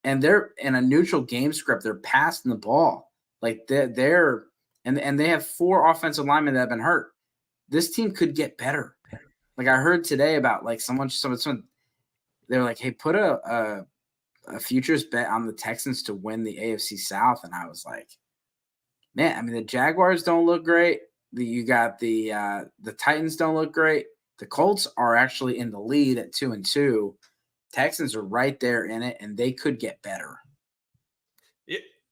and they're in a neutral game script. They're passing the ball. Like, they're and they have 4 offensive linemen that have been hurt. This team could get better. Like, I heard today about, like, someone they're like, hey, put a futures bet on the Texans to win the AFC South. And I was like, man, I mean, the Jaguars don't look great. You got the Titans don't look great. The Colts are actually in the lead at 2-2. Texans are right there in it, and they could get better.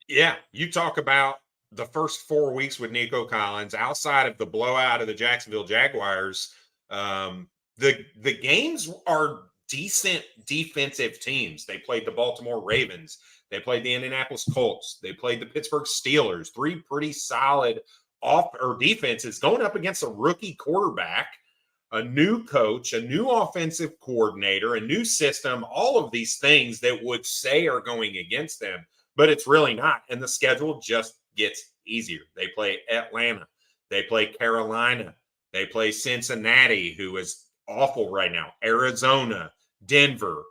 Yeah, you talk about the first 4 weeks with Nico Collins, outside of the blowout of the Jacksonville Jaguars. The games are decent defensive teams. They played the Baltimore Ravens. They played the Indianapolis Colts. They played the Pittsburgh Steelers. 3 pretty solid defenses going up against a rookie quarterback, a new coach, a new offensive coordinator, a new system, all of these things that would say are going against them, but it's really not. And the schedule just gets easier. They play Atlanta. They play Carolina. They play Cincinnati, who is awful right now, Arizona, Denver,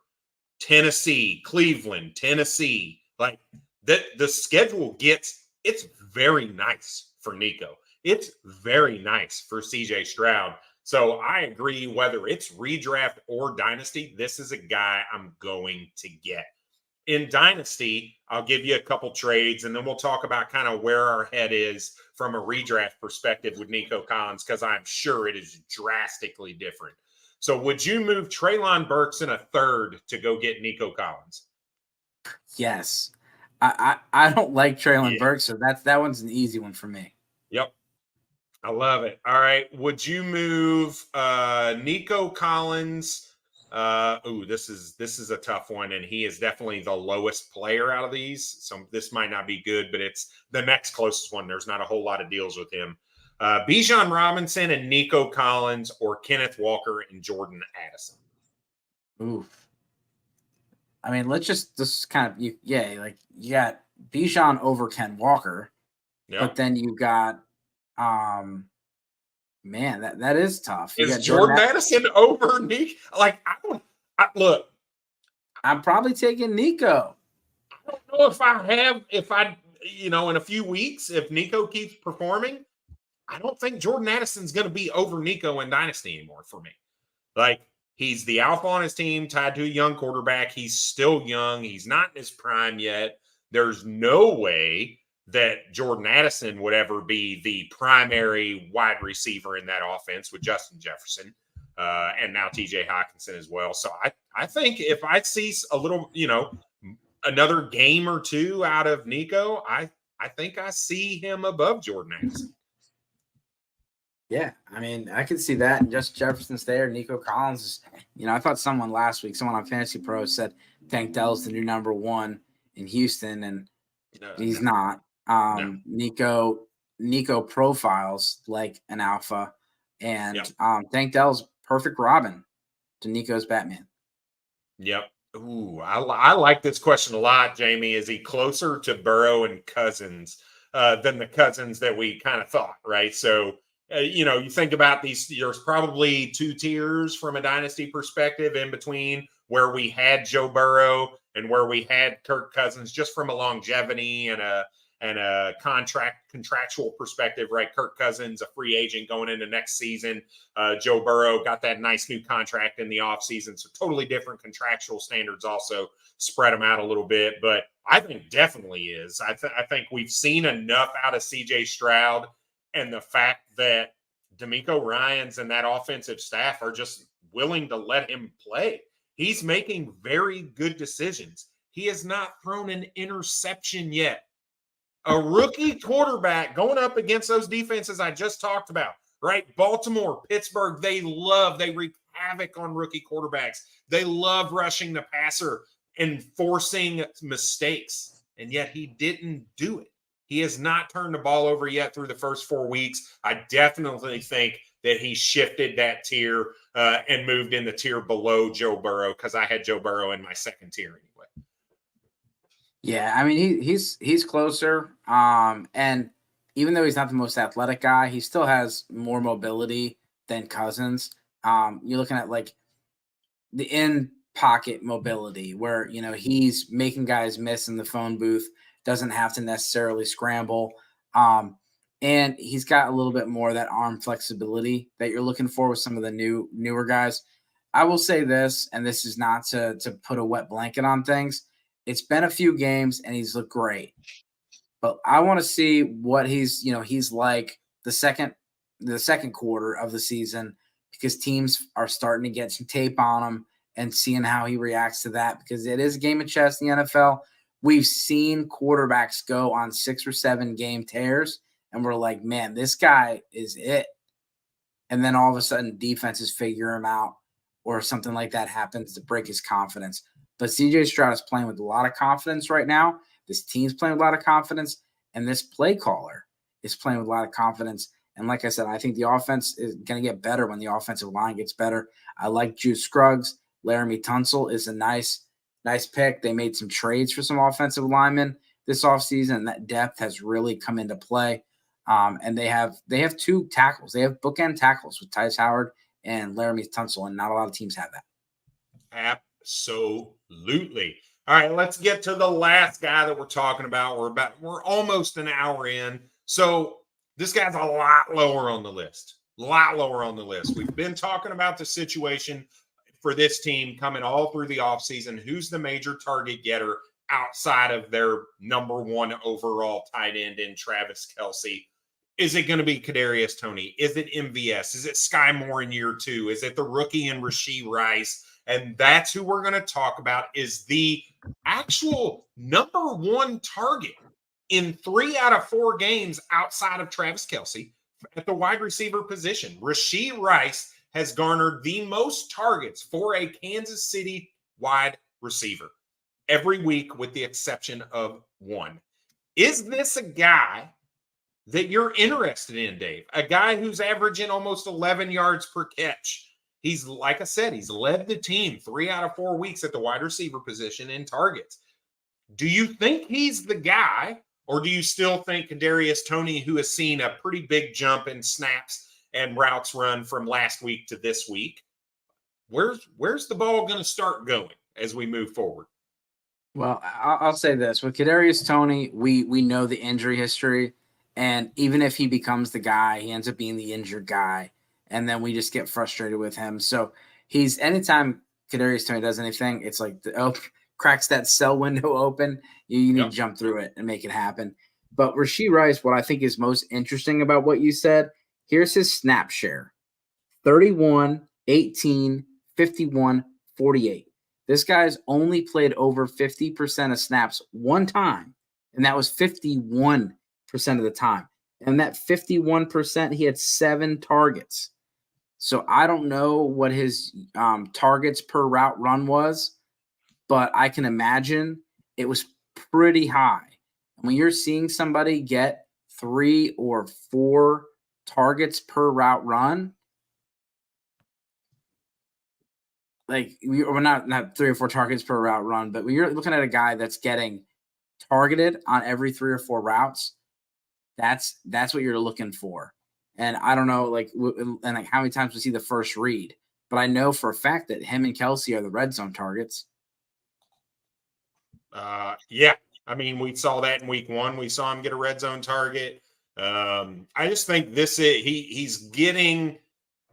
Tennessee, Cleveland, Tennessee. Like, the schedule it's very nice for Nico. It's very nice for CJ Stroud. So I agree, whether it's redraft or dynasty, this is a guy I'm going to get. In dynasty, I'll give you a couple trades, and then we'll talk about kind of where our head is from a redraft perspective with Nico Collins, because I'm sure it is drastically different. So would you move Treylon Burks in a third to go get Nico Collins? Yes. I don't like Treylon Burks, so that one's an easy one for me. Yep. I love it. All right. Would you move Nico Collins This is a tough one, and he is definitely the lowest player out of these. So this might not be good, but it's the next closest one. There's not a whole lot of deals with him. Bijan Robinson and Nico Collins, or Kenneth Walker and Jordan Addison. Oof. I mean, let's just kind of you got Bijan over Ken Walker, but then you got man, that is tough. You is Jordan Addison over Nico? Like, look. I'm probably taking Nico. I don't know if I in a few weeks, if Nico keeps performing, I don't think Jordan Addison's going to be over Nico in Dynasty anymore for me. Like, he's the alpha on his team, tied to a young quarterback. He's still young. He's not in his prime yet. There's no way that Jordan Addison would ever be the primary wide receiver in that offense with Justin Jefferson and now TJ Hawkinson as well. So I think if I see a little, another game or two out of Nico, I think I see him above Jordan Addison. Yeah, I mean, I can see that. And just Jefferson's there. Nico Collins is, I thought someone last week, someone on Fantasy Pro said Tank Dell's the new number one in Houston, and he's not. Nico profiles like an alpha, and Tank Dell's perfect Robin to Nico's Batman. Yep. Ooh, I like this question a lot, Jamie. Is he closer to Burrow and Cousins than the Cousins that we kind of thought, right? So, you think about these, there's probably two tiers from a dynasty perspective in between where we had Joe Burrow and where we had Kirk Cousins, just from a longevity and a contractual perspective, right? Kirk Cousins, a free agent going into next season. Joe Burrow got that nice new contract in the offseason. So totally different contractual standards also spread them out a little bit. But I think definitely is. I think we've seen enough out of CJ Stroud, and the fact that DeMeco Ryans and that offensive staff are just willing to let him play. He's making very good decisions. He has not thrown an interception yet. A rookie quarterback going up against those defenses I just talked about, right? Baltimore, Pittsburgh, they wreak havoc on rookie quarterbacks. They love rushing the passer and forcing mistakes, and yet he didn't do it. He has not turned the ball over yet through the first 4 weeks. I definitely think that he shifted that tier and moved in the tier below Joe Burrow, because I had Joe Burrow in my second tier anyway. Yeah, I mean, he's closer. And even though he's not the most athletic guy, he still has more mobility than Cousins. You're looking at like the in-pocket mobility where, he's making guys miss in the phone booth, doesn't have to necessarily scramble. And he's got a little bit more of that arm flexibility that you're looking for with some of the newer guys. I will say this, and this is not to put a wet blanket on things. It's been a few games and he's looked great, but I want to see what he's like the second quarter of the season, because teams are starting to get some tape on him and seeing how he reacts to that, because it is a game of chess in the NFL. We've seen quarterbacks go on 6 or 7 game tears, and we're like, man, this guy is it. And then all of a sudden defenses figure him out, or something like that happens to break his confidence. But CJ Stroud is playing with a lot of confidence right now. This team's playing with a lot of confidence, and this play caller is playing with a lot of confidence. And like I said, I think the offense is going to get better when the offensive line gets better. I like Juice Scruggs. Laramie Tunsil is a nice pick. They made some trades for some offensive linemen this offseason, and that depth has really come into play. And they have 2 tackles. They have bookend tackles with Tyus Howard and Laramie Tunsil, and not a lot of teams have that. Absolutely. All right, let's get to the last guy that we're talking about. We're almost an hour in. So this guy's a lot lower on the list. We've been talking about the situation for this team coming all through the offseason. Who's the major target getter outside of their number 1 overall tight end in Travis Kelce? Is it going to be Kadarius Toney? Is it MVS? Is it Sky Moore in year 2? Is it the rookie in Rashee Rice? And that's who we're going to talk about, is the actual number 1 target in 3 out of 4 games outside of Travis Kelce at the wide receiver position. Rashee Rice has garnered the most targets for a Kansas City wide receiver every week, with the exception of one. Is this a guy that you're interested in, Dave? A guy who's averaging almost 11 yards per catch. He's, like I said, he's led the team 3 out of 4 weeks at the wide receiver position in targets. Do you think he's the guy, or do you still think Kadarius Toney, who has seen a pretty big jump in snaps and routes run from last week to this week, where's the ball going to start going as we move forward? Well, I'll say this. With Kadarius Toney, we know the injury history, and even if he becomes the guy, he ends up being the injured guy, and then we just get frustrated with him. So he's, anytime Kadarius Toney does anything, it's like cracks that sell window open. You need to jump through it and make it happen. But Rashee Rice, what I think is most interesting about what you said, here's his snap share: 31, 18, 51, 48. This guy's only played over 50% of snaps one time, and that was 51% of the time. And that 51%, he had 7 targets. So I don't know what his targets per route run was, but I can imagine it was pretty high. When you're seeing somebody get 3 or 4 targets per route run, like we're not 3 or 4 targets per route run, but when you're looking at a guy that's getting targeted on every 3 or 4 routes, that's what you're looking for. And I don't know, how many times we see the first read, but I know for a fact that him and Kelce are the red zone targets. Yeah. I mean, we saw that in week 1. We saw him get a red zone target. I just think he's getting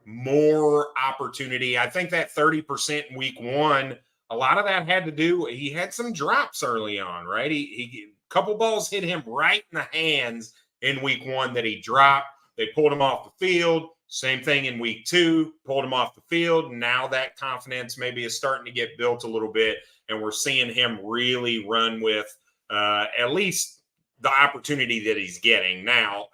more opportunity. I think that 30% in week 1, a lot of that had to do, he had some drops early on, right? He a couple balls hit him right in the hands in week 1 that he dropped. They pulled him off the field. Same thing in week 2, pulled him off the field. Now that confidence maybe is starting to get built a little bit, and we're seeing him really run with at least the opportunity that he's getting. Now,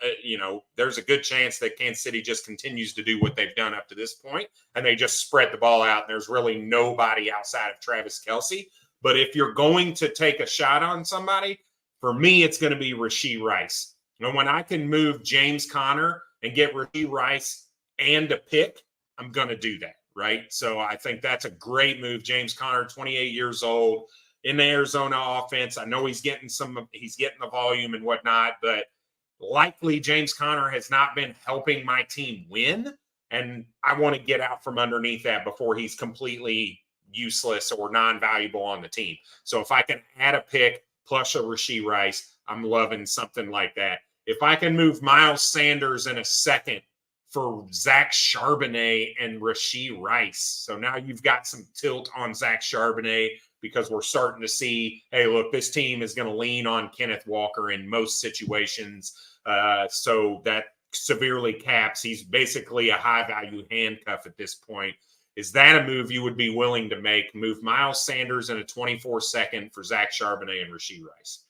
there's a good chance that Kansas City just continues to do what they've done up to this point, and they just spread the ball out, and there's really nobody outside of Travis Kelce. But if you're going to take a shot on somebody, for me, it's going to be Rashee Rice. And when I can move James Conner and get Rashee Rice and a pick, I'm going to do that, right? So I think that's a great move. James Conner, 28 years old, in the Arizona offense. I know he's getting the volume and whatnot, but likely James Conner has not been helping my team win. And I want to get out from underneath that before he's completely useless or non-valuable on the team. So if I can add a pick plus a Rashee Rice, I'm loving something like that. If I can move Miles Sanders in a second for Zach Charbonnet and Rashee Rice. So now you've got some tilt on Zach Charbonnet, because we're starting to see, hey, look, this team is going to lean on Kenneth Walker in most situations. So that severely caps. He's basically a high-value handcuff at this point. Is that a move you would be willing to make? Move Miles Sanders in a 24-second for Zach Charbonnet and Rashee Rice?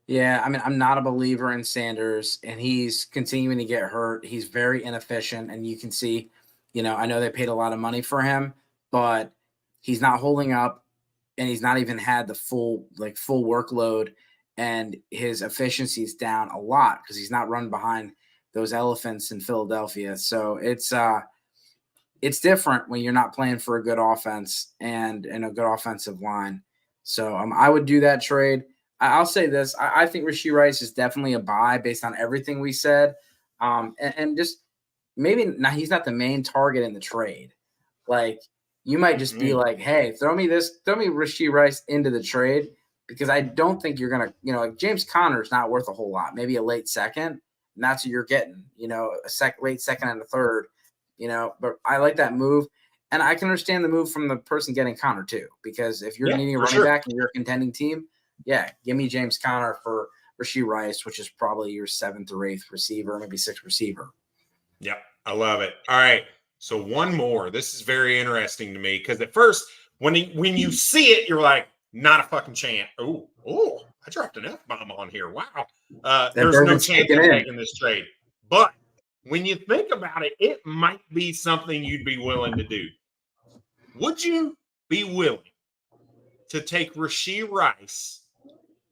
Yeah, I mean, I'm not a believer in Sanders, and he's continuing to get hurt. He's very inefficient, and you can see, I know they paid a lot of money for him, but he's not holding up, and he's not even had the full workload, and his efficiency is down a lot because he's not run behind those elephants in Philadelphia. So it's different when you're not playing for a good offense and a good offensive line. So I would do that trade. I'll say this. I think Rashee Rice is definitely a buy based on everything we said. And just maybe he's not the main target in the trade. Like, you might just be like, hey, throw me Rashee Rice into the trade, because I don't think you're going to, like James Conner is not worth a whole lot, maybe a late second. And that's what you're getting, a late second and a third, but I like that move. And I can understand the move from the person getting Conner too, because if you're needing a running back and you're a contending team, give me James Conner for Rashee Rice, which is probably your 7th or 8th receiver, maybe 6th receiver. Yep, I love it. All right, so one more. This is very interesting to me, because at first, when you see it, you're like, not a fucking chance. Oh, I dropped an F-bomb on here. Wow. There's no chance of taking this trade. But when you think about it, it might be something you'd be willing to do. Would you be willing to take Rashee Rice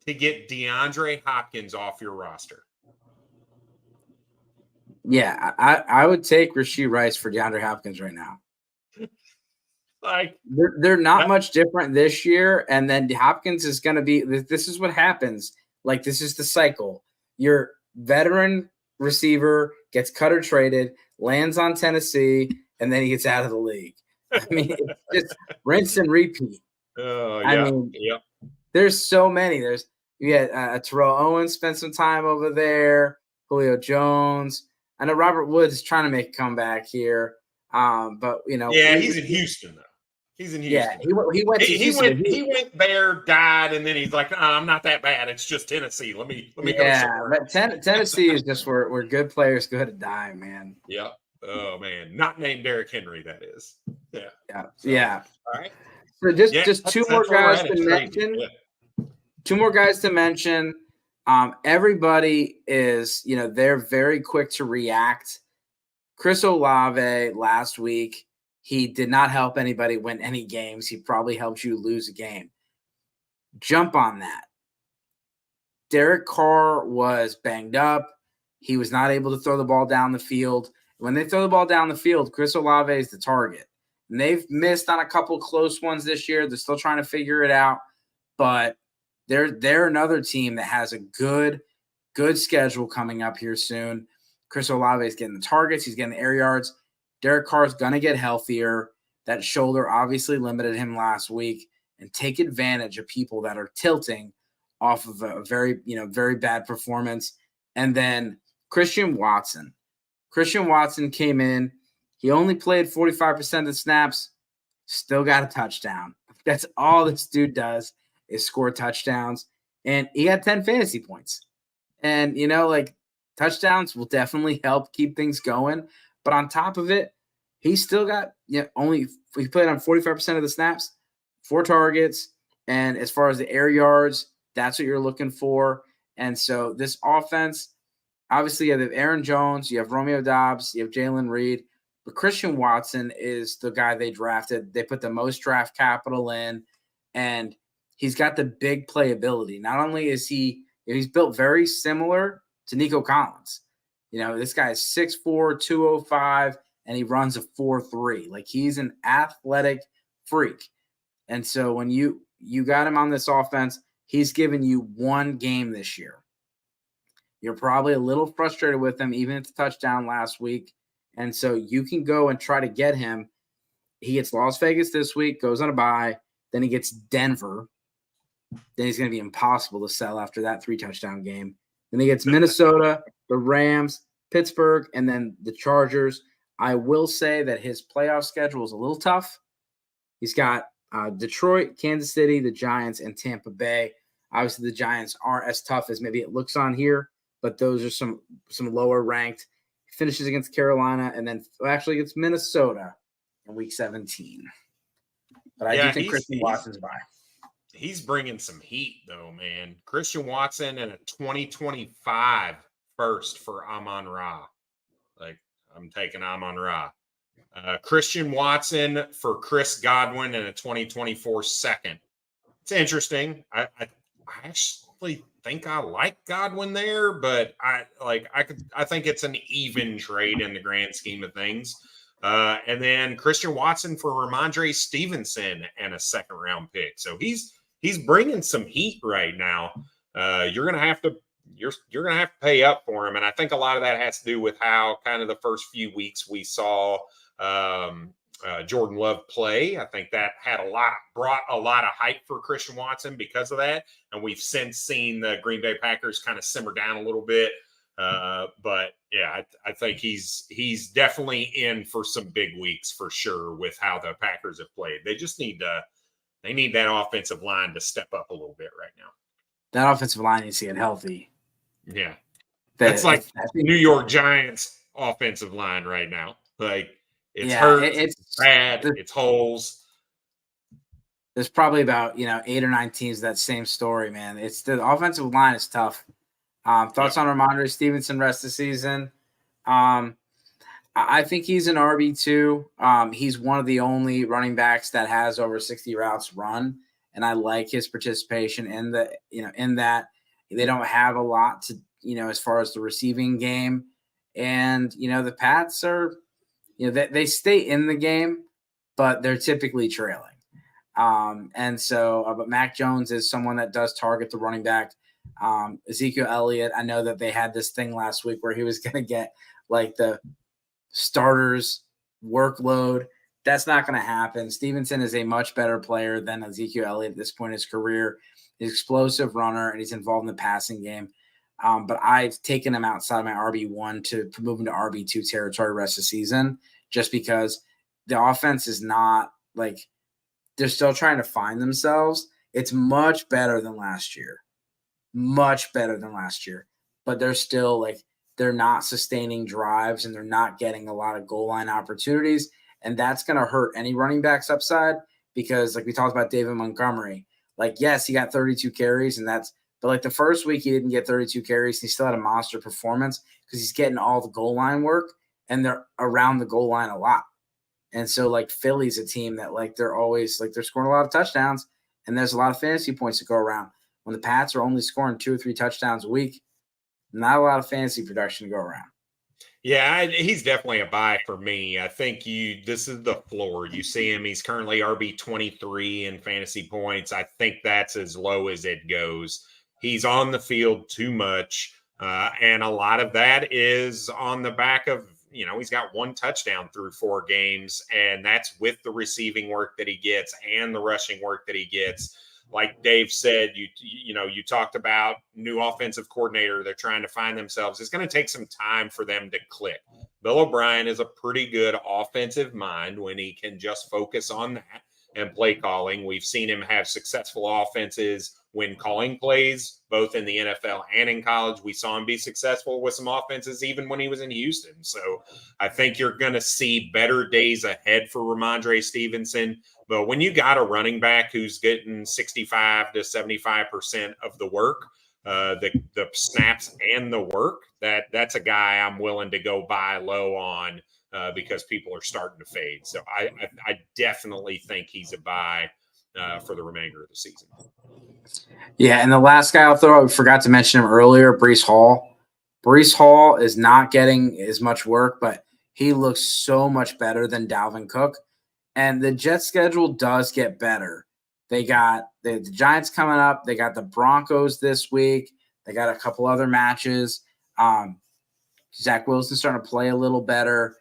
to get DeAndre Hopkins off your roster? Yeah, I would take Rashee Rice for DeAndre Hopkins right now. Like they're not much different this year, and then Hopkins is going to be. This is what happens. Like, this is the cycle. Your veteran receiver gets cut or traded, lands on Tennessee, and then he gets out of the league. I mean, it's just rinse and repeat. I mean, there's so many. You got Terrell Owens spent some time over there. Julio Jones. I know Robert Woods is trying to make a comeback here, but he's in Houston though. He's in Houston. Yeah, he went to Houston. He went there, died, and then he's like, I'm not that bad. It's just Tennessee. Let me go somewhere else. Tennessee is just where good players go to die, man. Yeah. Oh man, not named Derrick Henry. That is. Yeah. Yeah. All right. So just two more guys to mention. Yeah. Two more guys to mention. Everybody is, they're very quick to react. Chris Olave last week. He did not help anybody win any games. He probably helped you lose a game. Jump on that. Derek Carr was banged up. He was not able to throw the ball down the field. When they throw the ball down the field, Chris Olave is the target. And they've missed on a couple close ones this year. They're still trying to figure it out. But they're another team that has a good schedule coming up here soon. Chris Olave is getting the targets. He's getting the air yards. Derek Carr is going to get healthier. That shoulder obviously limited him last week, and take advantage of people that are tilting off of a very bad performance. And then Christian Watson. Christian Watson came in. He only played 45% of the snaps, still got a touchdown. That's all this dude does is score touchdowns. And he had 10 fantasy points. And, touchdowns will definitely help keep things going. But on top of it, he still got he played on 45% of the snaps, 4 targets. And as far as the air yards, that's what you're looking for. And so this offense, obviously, you have Aaron Jones, you have Romeo Doubs, you have Jalen Reed. But Christian Watson is the guy they drafted. They put the most draft capital in, and he's got the big playability. Not only is he's built very similar to Nico Collins. This guy is 6'4", 205, and he runs a 4.3. Like, he's an athletic freak. And so when you got him on this offense, he's given you one game this year. You're probably a little frustrated with him, even at the touchdown last week. And so you can go and try to get him. He gets Las Vegas this week, goes on a bye. Then he gets Denver. Then he's going to be impossible to sell after that 3-touchdown game. Then he gets Minnesota, the Rams, Pittsburgh, and then the Chargers. I will say that his playoff schedule is a little tough. He's got Detroit, Kansas City, the Giants, and Tampa Bay. Obviously, the Giants aren't as tough as maybe it looks on here, but those are some lower ranked. He finishes against Carolina, and then actually against Minnesota in Week 17. But I do think Christian Watson's by. He's bringing some heat, though, man. Christian Watson and a 2025 first for Amon-Ra. Like, I'm taking Amon-Ra. Christian Watson for Chris Godwin and a 2024 second. It's interesting. I actually think I like Godwin there, but I think it's an even trade in the grand scheme of things. And then Christian Watson for Ramondre Stevenson and a second round pick. So he's bringing some heat right now. You're gonna have to pay up for him, and I think a lot of that has to do with how kind of the first few weeks we saw Jordan Love play. I think that brought a lot of hype for Christian Watson because of that, and we've since seen the Green Bay Packers kind of simmer down a little bit. But yeah, I think he's definitely in for some big weeks for sure with how the Packers have played. They just need that offensive line to step up a little bit right now. That offensive line needs to get healthy. Yeah. That's like New York Giants offensive line right now. Like, it's hurt, it's bad, it's holes. There's probably about 8 or 9 teams that same story, man. It's the offensive line is tough. Thoughts on Ramondre Stevenson rest of the season? I think he's an RB2. He's one of the only running backs that has over 60 routes run, and I like his participation in that they don't have a lot to, as far as the receiving game. And, the Pats are, they stay in the game, but they're typically trailing. But Mac Jones is someone that does target the running back. Ezekiel Elliott, I know that they had this thing last week where he was going to get like the starters workload. That's not going to happen. Stevenson is a much better player than Ezekiel Elliott at this point in his career. He's an explosive runner, and he's involved in the passing game. But I've taken him outside my RB1 to move him to RB2 territory the rest of the season, just because the offense is not like they're still trying to find themselves. It's much better than last year. Much better than last year. But they're still they're not sustaining drives and they're not getting a lot of goal line opportunities. And that's going to hurt any running back's upside because, we talked about David Montgomery. Yes, he got 32 carries, but the first week he didn't get 32 carries. He still had a monster performance because he's getting all the goal line work and they're around the goal line a lot. And so, Philly's a team that, they're always, they're scoring a lot of touchdowns and there's a lot of fantasy points to go around. When the Pats are only scoring 2 or 3 touchdowns a week, not a lot of fantasy production to go around. Yeah, he's definitely a buy for me. I think this is the floor. You see him, he's currently RB23 in fantasy points. I think that's as low as it goes. He's on the field too much. And a lot of that is on the back of, he's got 1 touchdown through 4 games, and that's with the receiving work that he gets and the rushing work that he gets. Like Dave said, you talked about new offensive coordinator. They're trying to find themselves. It's going to take some time for them to click. Bill O'Brien is a pretty good offensive mind when he can just focus on that and play calling. We've seen him have successful offenses when calling plays, both in the NFL and in college. We saw him be successful with some offenses even when he was in Houston. So I think you're going to see better days ahead for Ramondre Stevenson. But when you got a running back who's getting 65 to 75% of the work, the snaps and the work, that's a guy I'm willing to go buy low on because people are starting to fade. So I definitely think he's a buy for the remainder of the season. Yeah, and the last guy I'll throw, I forgot to mention him earlier, Breece Hall. Breece Hall is not getting as much work, but he looks so much better than Dalvin Cook. And the Jets schedule does get better. They got the Giants coming up. They got the Broncos this week. They got a couple other matches. Zach Wilson's starting to play a little better.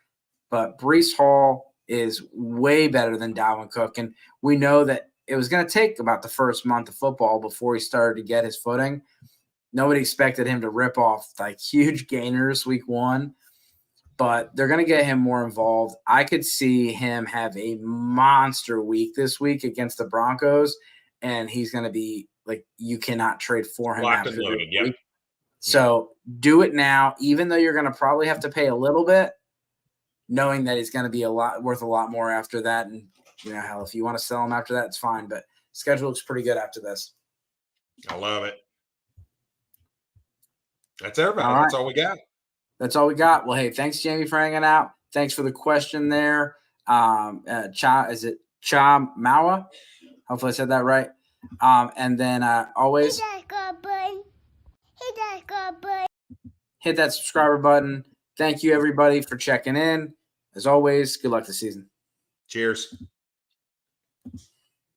But Breece Hall is way better than Dalvin Cook. And we know that it was going to take about the first month of football before he started to get his footing. Nobody expected him to rip off huge gainers week 1. But they're going to get him more involved. I could see him have a monster week this week against the Broncos, and he's going to be you cannot trade for him. Locked and loaded, yep. So do it now, even though you're going to probably have to pay a little bit, knowing that he's going to be worth a lot more after that. And hell, if you want to sell him after that, it's fine. But schedule looks pretty good after this. I love it. That's everybody. All right. That's all we got. That's all we got. Well, hey, thanks, Jamie, for hanging out. Thanks for the question there. Is it Cha Mawa? Hopefully I said that right. And then always hit that subscriber button. Thank you, everybody, for checking in. As always, good luck this season. Cheers.